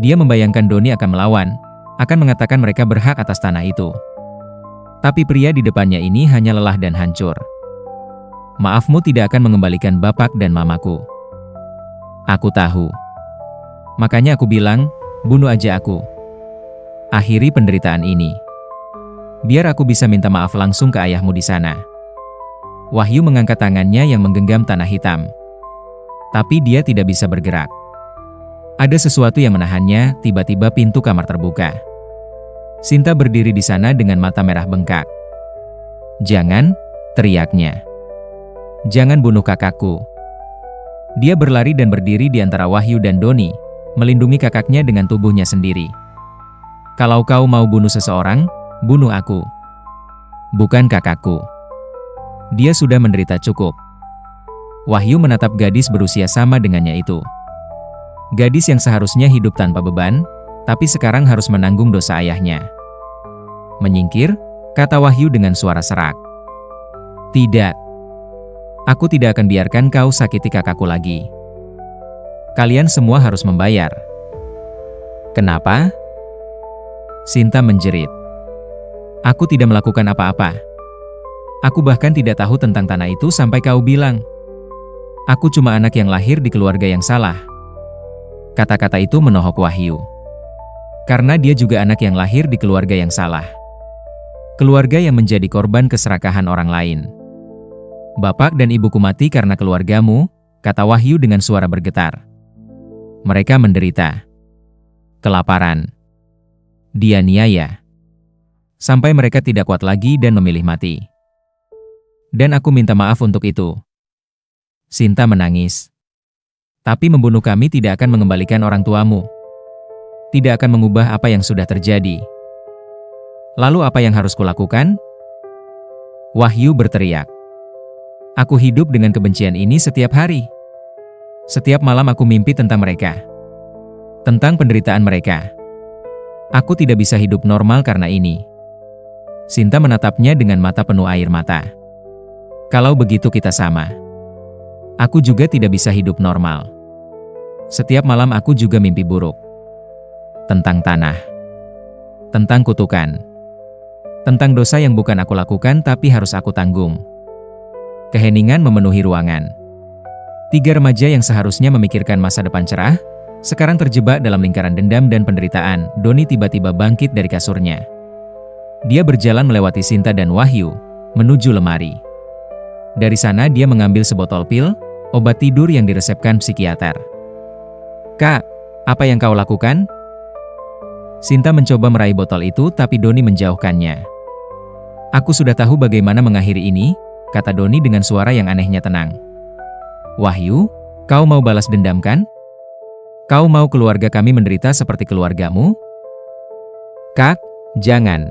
Dia membayangkan Doni akan melawan, akan mengatakan mereka berhak atas tanah itu. Tapi pria di depannya ini hanya lelah dan hancur. "Maafmu tidak akan mengembalikan bapak dan mamaku. Aku tahu. Makanya aku bilang, bunuh aja aku. Akhiri penderitaan ini. Biar aku bisa minta maaf langsung ke ayahmu di sana." Wahyu mengangkat tangannya yang menggenggam tanah hitam. Tapi dia tidak bisa bergerak. Ada sesuatu yang menahannya, tiba-tiba pintu kamar terbuka. Sinta berdiri di sana dengan mata merah bengkak. "Jangan," teriaknya. "Jangan bunuh kakakku." Dia berlari dan berdiri di antara Wahyu dan Doni, melindungi kakaknya dengan tubuhnya sendiri. "Kalau kau mau bunuh seseorang, bunuh aku. Bukan kakakku. Dia sudah menderita cukup." Wahyu menatap gadis berusia sama dengannya itu. Gadis yang seharusnya hidup tanpa beban, tapi sekarang harus menanggung dosa ayahnya. "Menyingkir," kata Wahyu dengan suara serak. "Tidak. Aku tidak akan biarkan kau sakiti kakakku lagi. Kalian semua harus membayar." "Kenapa?" Sinta menjerit. "Aku tidak melakukan apa-apa. Aku bahkan tidak tahu tentang tanah itu sampai kau bilang. Aku cuma anak yang lahir di keluarga yang salah." Kata-kata itu menohok Wahyu. Karena dia juga anak yang lahir di keluarga yang salah. Keluarga yang menjadi korban keserakahan orang lain. "Bapak dan ibuku mati karena keluargamu," kata Wahyu dengan suara bergetar. "Mereka menderita. Kelaparan. Dianiaya. Sampai mereka tidak kuat lagi dan memilih mati. Dan aku minta maaf untuk itu." Sinta menangis. "Tapi membunuh kami tidak akan mengembalikan orang tuamu. Tidak akan mengubah apa yang sudah terjadi. Lalu apa yang harus kulakukan?" Wahyu berteriak. "Aku hidup dengan kebencian ini setiap hari. Setiap malam aku mimpi tentang mereka. Tentang penderitaan mereka. Aku tidak bisa hidup normal karena ini." Sinta menatapnya dengan mata penuh air mata. "Kalau begitu kita sama. Aku juga tidak bisa hidup normal. Setiap malam aku juga mimpi buruk. Tentang tanah. Tentang kutukan. Tentang dosa yang bukan aku lakukan tapi harus aku tanggung." Keheningan memenuhi ruangan. Tiga remaja yang seharusnya memikirkan masa depan cerah, sekarang terjebak dalam lingkaran dendam dan penderitaan. Doni tiba-tiba bangkit dari kasurnya. Dia berjalan melewati Sinta dan Wahyu, menuju lemari. Dari sana dia mengambil sebotol pil, obat tidur yang diresepkan psikiater. "Kak, apa yang kau lakukan?" Sinta mencoba meraih botol itu tapi Doni menjauhkannya. "Aku sudah tahu bagaimana mengakhiri ini," kata Doni dengan suara yang anehnya tenang. "Wahyu, kau mau balas dendam kan? Kau mau keluarga kami menderita seperti keluargamu?" "Kak, jangan.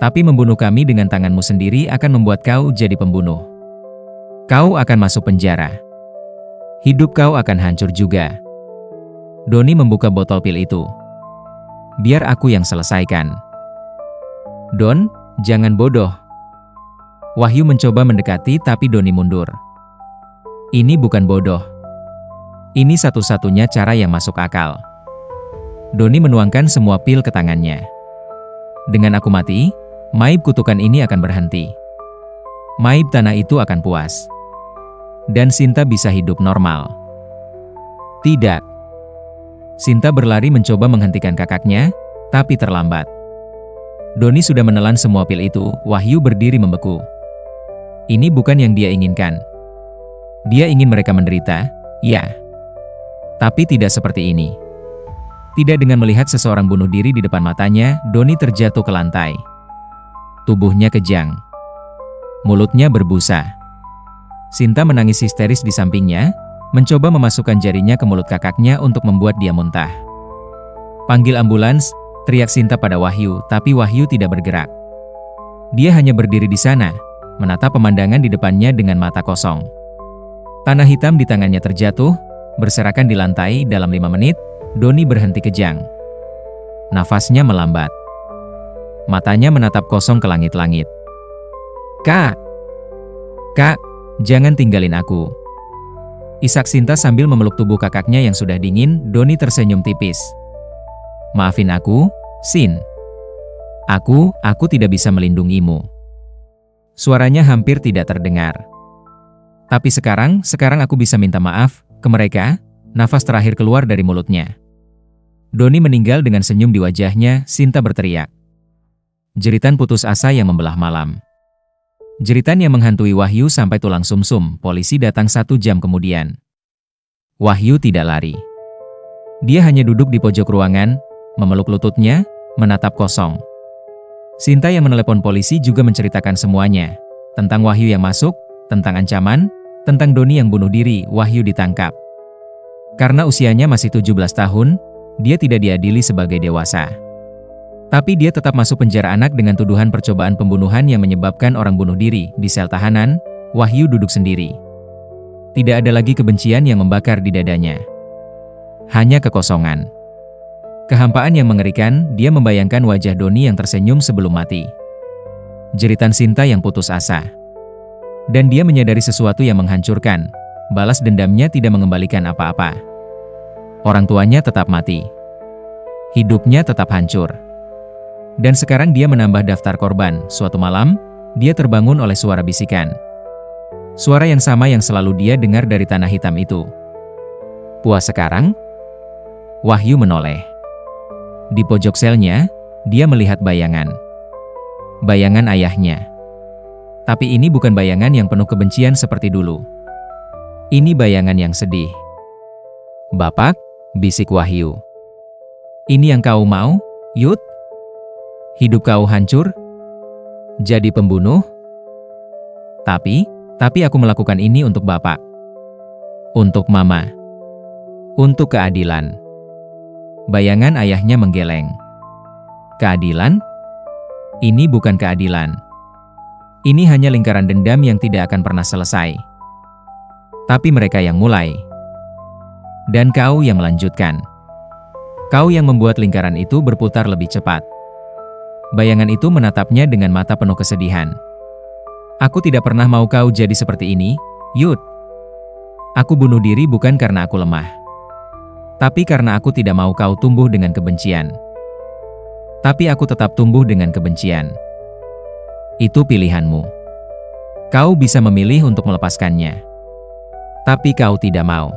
Tapi membunuh kami dengan tanganmu sendiri akan membuat kau jadi pembunuh. Kau akan masuk penjara. Hidup kau akan hancur juga." Doni membuka botol pil itu. "Biar aku yang selesaikan." "Don, jangan bodoh." Wahyu mencoba mendekati tapi Doni mundur. "Ini bukan bodoh. Ini satu-satunya cara yang masuk akal." Doni menuangkan semua pil ke tangannya. "Dengan aku mati, maib kutukan ini akan berhenti. Maib tanah itu akan puas. Dan Sinta bisa hidup normal." "Tidak." Sinta berlari mencoba menghentikan kakaknya, tapi terlambat. Doni sudah menelan semua pil itu. Wahyu berdiri membeku. Ini bukan yang dia inginkan. Dia ingin mereka menderita, ya. Tapi tidak seperti ini. Tidak dengan melihat seseorang bunuh diri di depan matanya. Doni terjatuh ke lantai. Tubuhnya kejang. Mulutnya berbusa. Sinta menangis histeris di sampingnya, mencoba memasukkan jarinya ke mulut kakaknya untuk membuat dia muntah. "Panggil ambulans," teriak Sinta pada Wahyu, tapi Wahyu tidak bergerak. Dia hanya berdiri di sana, menatap pemandangan di depannya dengan mata kosong. Tanah hitam di tangannya terjatuh, berserakan di lantai. Dalam 5 menit, Doni berhenti kejang. Nafasnya melambat. Matanya menatap kosong ke langit-langit. "Kak! Kak, jangan tinggalin aku." Isak Sinta sambil memeluk tubuh kakaknya yang sudah dingin. Doni tersenyum tipis. "Maafin aku, Sin. Aku tidak bisa melindungimu." Suaranya hampir tidak terdengar. "Tapi sekarang aku bisa minta maaf ke mereka." Nafas terakhir keluar dari mulutnya. Doni meninggal dengan senyum di wajahnya. Sinta berteriak. Jeritan putus asa yang membelah malam. Jeritan yang menghantui Wahyu sampai tulang sumsum. Polisi datang 1 jam kemudian. Wahyu tidak lari. Dia hanya duduk di pojok ruangan, memeluk lututnya, menatap kosong. Sinta yang menelepon polisi juga menceritakan semuanya. Tentang Wahyu yang masuk, tentang ancaman, tentang Doni yang bunuh diri. Wahyu ditangkap. Karena usianya masih 17 tahun, dia tidak diadili sebagai dewasa. Tapi dia tetap masuk penjara anak dengan tuduhan percobaan pembunuhan yang menyebabkan orang bunuh diri. Di sel tahanan, Wahyu duduk sendiri. Tidak ada lagi kebencian yang membakar di dadanya. Hanya kekosongan. Kehampaan yang mengerikan. Dia membayangkan wajah Doni yang tersenyum sebelum mati. Jeritan Sinta yang putus asa. Dan dia menyadari sesuatu yang menghancurkan. Balas dendamnya tidak mengembalikan apa-apa. Orang tuanya tetap mati. Hidupnya tetap hancur. Dan sekarang dia menambah daftar korban. Suatu malam, dia terbangun oleh suara bisikan. Suara yang sama yang selalu dia dengar dari tanah hitam itu. Puas sekarang? Wahyu menoleh. Di pojok selnya, dia melihat bayangan. Bayangan ayahnya. Tapi ini bukan bayangan yang penuh kebencian seperti dulu. Ini bayangan yang sedih. "Bapak," bisik Wahyu. "Ini yang kau mau, Yud? Hidup kau hancur? Jadi pembunuh? Tapi aku melakukan ini untuk Bapak. Untuk Mama. Untuk keadilan." Bayangan ayahnya menggeleng. Keadilan? Ini bukan keadilan. Ini hanya lingkaran dendam yang tidak akan pernah selesai. Tapi mereka yang mulai. Dan kau yang melanjutkan. Kau yang membuat lingkaran itu berputar lebih cepat. Bayangan itu menatapnya dengan mata penuh kesedihan. "Aku tidak pernah mau kau jadi seperti ini, Yud. Aku bunuh diri bukan karena aku lemah. Tapi karena aku tidak mau kau tumbuh dengan kebencian. Tapi aku tetap tumbuh dengan kebencian. Itu pilihanmu. Kau bisa memilih untuk melepaskannya. Tapi kau tidak mau."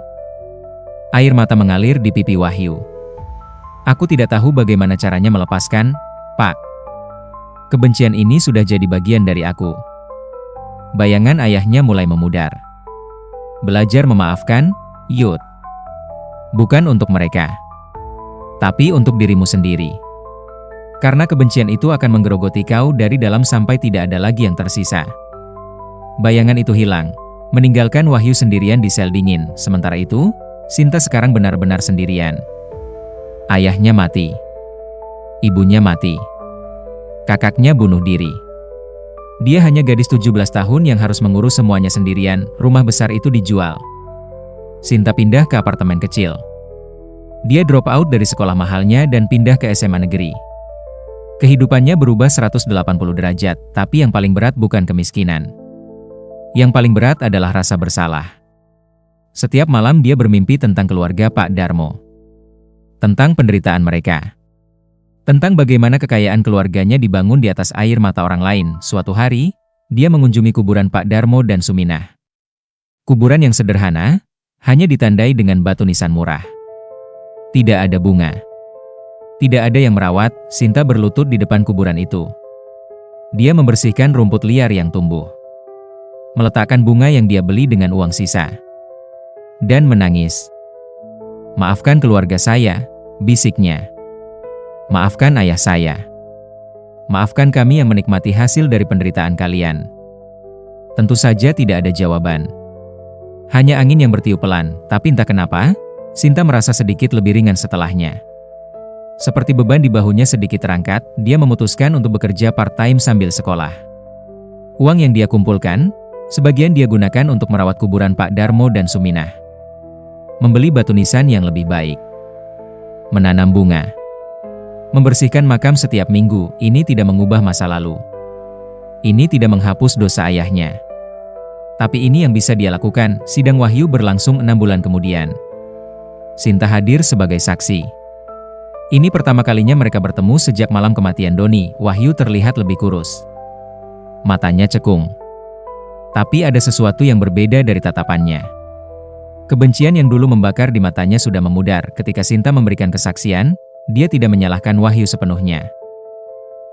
Air mata mengalir di pipi Wahyu. "Aku tidak tahu bagaimana caranya melepaskan, Pak. Kebencian ini sudah jadi bagian dari aku." Bayangan ayahnya mulai memudar. "Belajar memaafkan, Yud. Bukan untuk mereka. Tapi untuk dirimu sendiri. Karena kebencian itu akan menggerogoti kau dari dalam sampai tidak ada lagi yang tersisa." Bayangan itu hilang, meninggalkan Wahyu sendirian di sel dingin. Sementara itu, Sinta sekarang benar-benar sendirian. Ayahnya mati. Ibunya mati. Kakaknya bunuh diri. Dia hanya gadis 17 tahun yang harus mengurus semuanya sendirian. Rumah besar itu dijual. Sinta pindah ke apartemen kecil. Dia drop out dari sekolah mahalnya dan pindah ke SMA negeri. Kehidupannya berubah 180 derajat, tapi yang paling berat bukan kemiskinan. Yang paling berat adalah rasa bersalah. Setiap malam dia bermimpi tentang keluarga Pak Darmo. Tentang penderitaan mereka. Tentang bagaimana kekayaan keluarganya dibangun di atas air mata orang lain. Suatu hari, dia mengunjungi kuburan Pak Darmo dan Suminah. Kuburan yang sederhana, hanya ditandai dengan batu nisan murah. Tidak ada bunga. Tidak ada yang merawat. Sinta berlutut di depan kuburan itu. Dia membersihkan rumput liar yang tumbuh. Meletakkan bunga yang dia beli dengan uang sisa. Dan menangis. "Maafkan keluarga saya," bisiknya. "Maafkan ayah saya. Maafkan kami yang menikmati hasil dari penderitaan kalian." Tentu saja tidak ada jawaban. Hanya angin yang bertiup pelan, tapi entah kenapa, Sinta merasa sedikit lebih ringan setelahnya. Seperti beban di bahunya sedikit terangkat, dia memutuskan untuk bekerja part-time sambil sekolah. Uang yang dia kumpulkan, sebagian dia gunakan untuk merawat kuburan Pak Darmo dan Suminah. Membeli batu nisan yang lebih baik. Menanam bunga. Membersihkan makam setiap minggu. Ini tidak mengubah masa lalu. Ini tidak menghapus dosa ayahnya. Tapi ini yang bisa dia lakukan. Sidang Wahyu berlangsung 6 bulan kemudian. Sinta hadir sebagai saksi. Ini pertama kalinya mereka bertemu sejak malam kematian Doni. Wahyu terlihat lebih kurus. Matanya cekung. Tapi ada sesuatu yang berbeda dari tatapannya. Kebencian yang dulu membakar di matanya sudah memudar. Ketika Sinta memberikan kesaksian, dia tidak menyalahkan Wahyu sepenuhnya.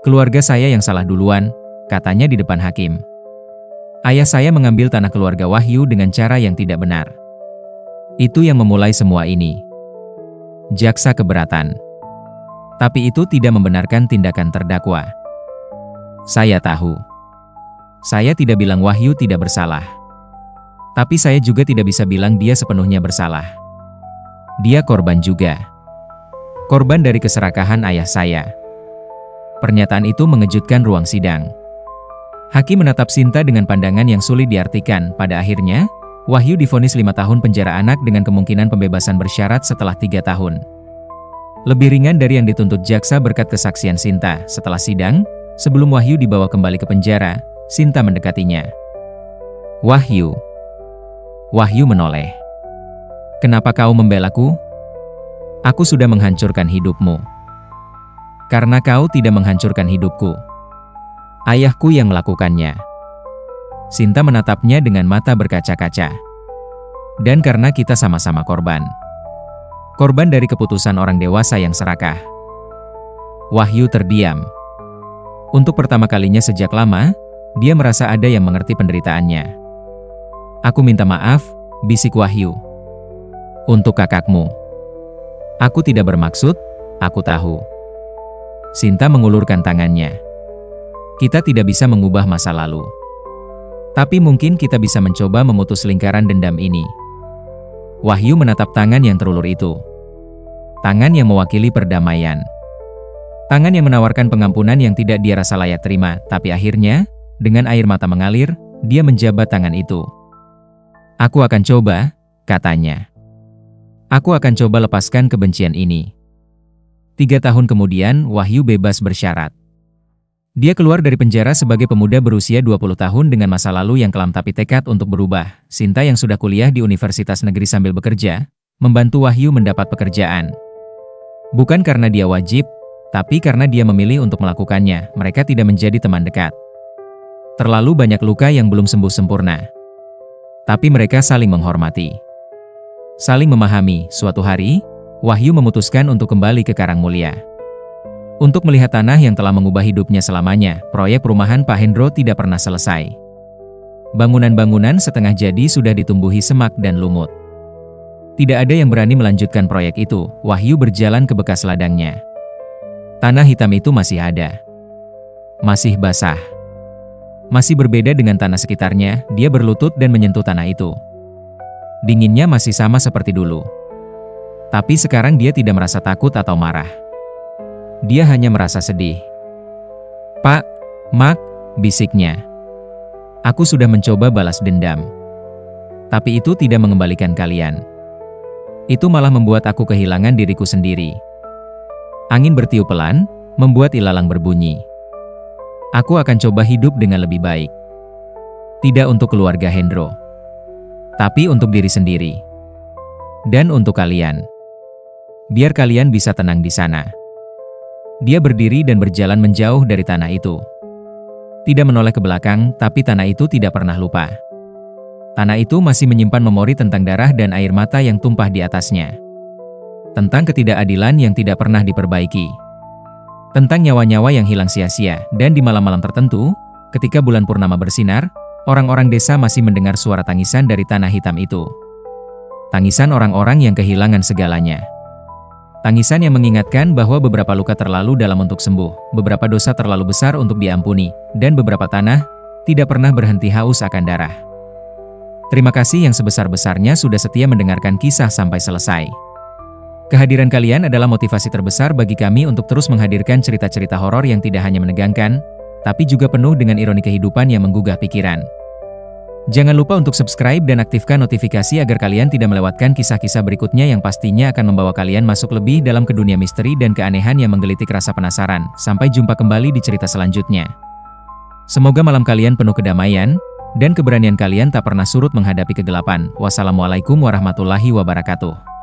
"Keluarga saya yang salah duluan," katanya di depan hakim. Ayah saya mengambil tanah keluarga Wahyu dengan cara yang tidak benar. Itu yang memulai semua ini. Jaksa keberatan. Tapi itu tidak membenarkan tindakan terdakwa. Saya tahu. Saya tidak bilang Wahyu tidak bersalah. Tapi saya juga tidak bisa bilang dia sepenuhnya bersalah. Dia korban juga. Korban dari keserakahan ayah saya. Pernyataan itu mengejutkan ruang sidang. Hakim menatap Sinta dengan pandangan yang sulit diartikan. Pada akhirnya, Wahyu divonis 5 tahun penjara anak dengan kemungkinan pembebasan bersyarat setelah 3 tahun. Lebih ringan dari yang dituntut jaksa berkat kesaksian Sinta. Setelah sidang, sebelum Wahyu dibawa kembali ke penjara, Sinta mendekatinya. Wahyu. Wahyu menoleh. Kenapa kau membelaku? Aku sudah menghancurkan hidupmu. Karena kau tidak menghancurkan hidupku. Ayahku yang melakukannya. Sinta menatapnya dengan mata berkaca-kaca. Dan karena kita sama-sama korban. Korban dari keputusan orang dewasa yang serakah. Wahyu terdiam. Untuk pertama kalinya sejak lama, dia merasa ada yang mengerti penderitaannya. Aku minta maaf, bisik Wahyu. Untuk kakakmu. Aku tidak bermaksud, aku tahu. Sinta mengulurkan tangannya. Kita tidak bisa mengubah masa lalu. Tapi mungkin kita bisa mencoba memutus lingkaran dendam ini. Wahyu menatap tangan yang terulur itu. Tangan yang mewakili perdamaian. Tangan yang menawarkan pengampunan yang tidak dia rasa layak terima, tapi akhirnya, dengan air mata mengalir, dia menjabat tangan itu. Aku akan coba, katanya. Aku akan coba lepaskan kebencian ini. 3 tahun kemudian, Wahyu bebas bersyarat. Dia keluar dari penjara sebagai pemuda berusia 20 tahun dengan masa lalu yang kelam tapi tekad untuk berubah. Sinta yang sudah kuliah di Universitas Negeri sambil bekerja, membantu Wahyu mendapat pekerjaan. Bukan karena dia wajib, tapi karena dia memilih untuk melakukannya. Mereka tidak menjadi teman dekat. Terlalu banyak luka yang belum sembuh sempurna. Tapi mereka saling menghormati. Saling memahami. Suatu hari, Wahyu memutuskan untuk kembali ke Karangmulia. Untuk melihat tanah yang telah mengubah hidupnya selamanya. Proyek perumahan Pak Hendro tidak pernah selesai. Bangunan-bangunan setengah jadi sudah ditumbuhi semak dan lumut. Tidak ada yang berani melanjutkan proyek itu. Wahyu berjalan ke bekas ladangnya. Tanah hitam itu masih ada. Masih basah. Masih berbeda dengan tanah sekitarnya. Dia berlutut dan menyentuh tanah itu. Dinginnya masih sama seperti dulu. Tapi sekarang dia tidak merasa takut atau marah. Dia hanya merasa sedih. Pak, Mak, bisiknya. Aku sudah mencoba balas dendam. Tapi itu tidak mengembalikan kalian. Itu malah membuat aku kehilangan diriku sendiri. Angin bertiup pelan, membuat ilalang berbunyi. Aku akan coba hidup dengan lebih baik. Tidak untuk keluarga Hendro. Tapi untuk diri sendiri. Dan untuk kalian. Biar kalian bisa tenang di sana. Dia berdiri dan berjalan menjauh dari tanah itu. Tidak menoleh ke belakang, tapi tanah itu tidak pernah lupa. Tanah itu masih menyimpan memori tentang darah dan air mata yang tumpah di atasnya. Tentang ketidakadilan yang tidak pernah diperbaiki. Tentang nyawa-nyawa yang hilang sia-sia, dan di malam-malam tertentu, ketika bulan purnama bersinar, orang-orang desa masih mendengar suara tangisan dari tanah hitam itu. Tangisan orang-orang yang kehilangan segalanya. Tangisan yang mengingatkan bahwa beberapa luka terlalu dalam untuk sembuh, beberapa dosa terlalu besar untuk diampuni, dan beberapa tanah tidak pernah berhenti haus akan darah. Terima kasih yang sebesar-besarnya sudah setia mendengarkan kisah sampai selesai. Kehadiran kalian adalah motivasi terbesar bagi kami untuk terus menghadirkan cerita-cerita horor yang tidak hanya menegangkan, tapi juga penuh dengan ironi kehidupan yang menggugah pikiran. Jangan lupa untuk subscribe dan aktifkan notifikasi agar kalian tidak melewatkan kisah-kisah berikutnya yang pastinya akan membawa kalian masuk lebih dalam ke dunia misteri dan keanehan yang menggelitik rasa penasaran. Sampai jumpa kembali di cerita selanjutnya. Semoga malam kalian penuh kedamaian, dan keberanian kalian tak pernah surut menghadapi kegelapan. Wassalamualaikum warahmatullahi wabarakatuh.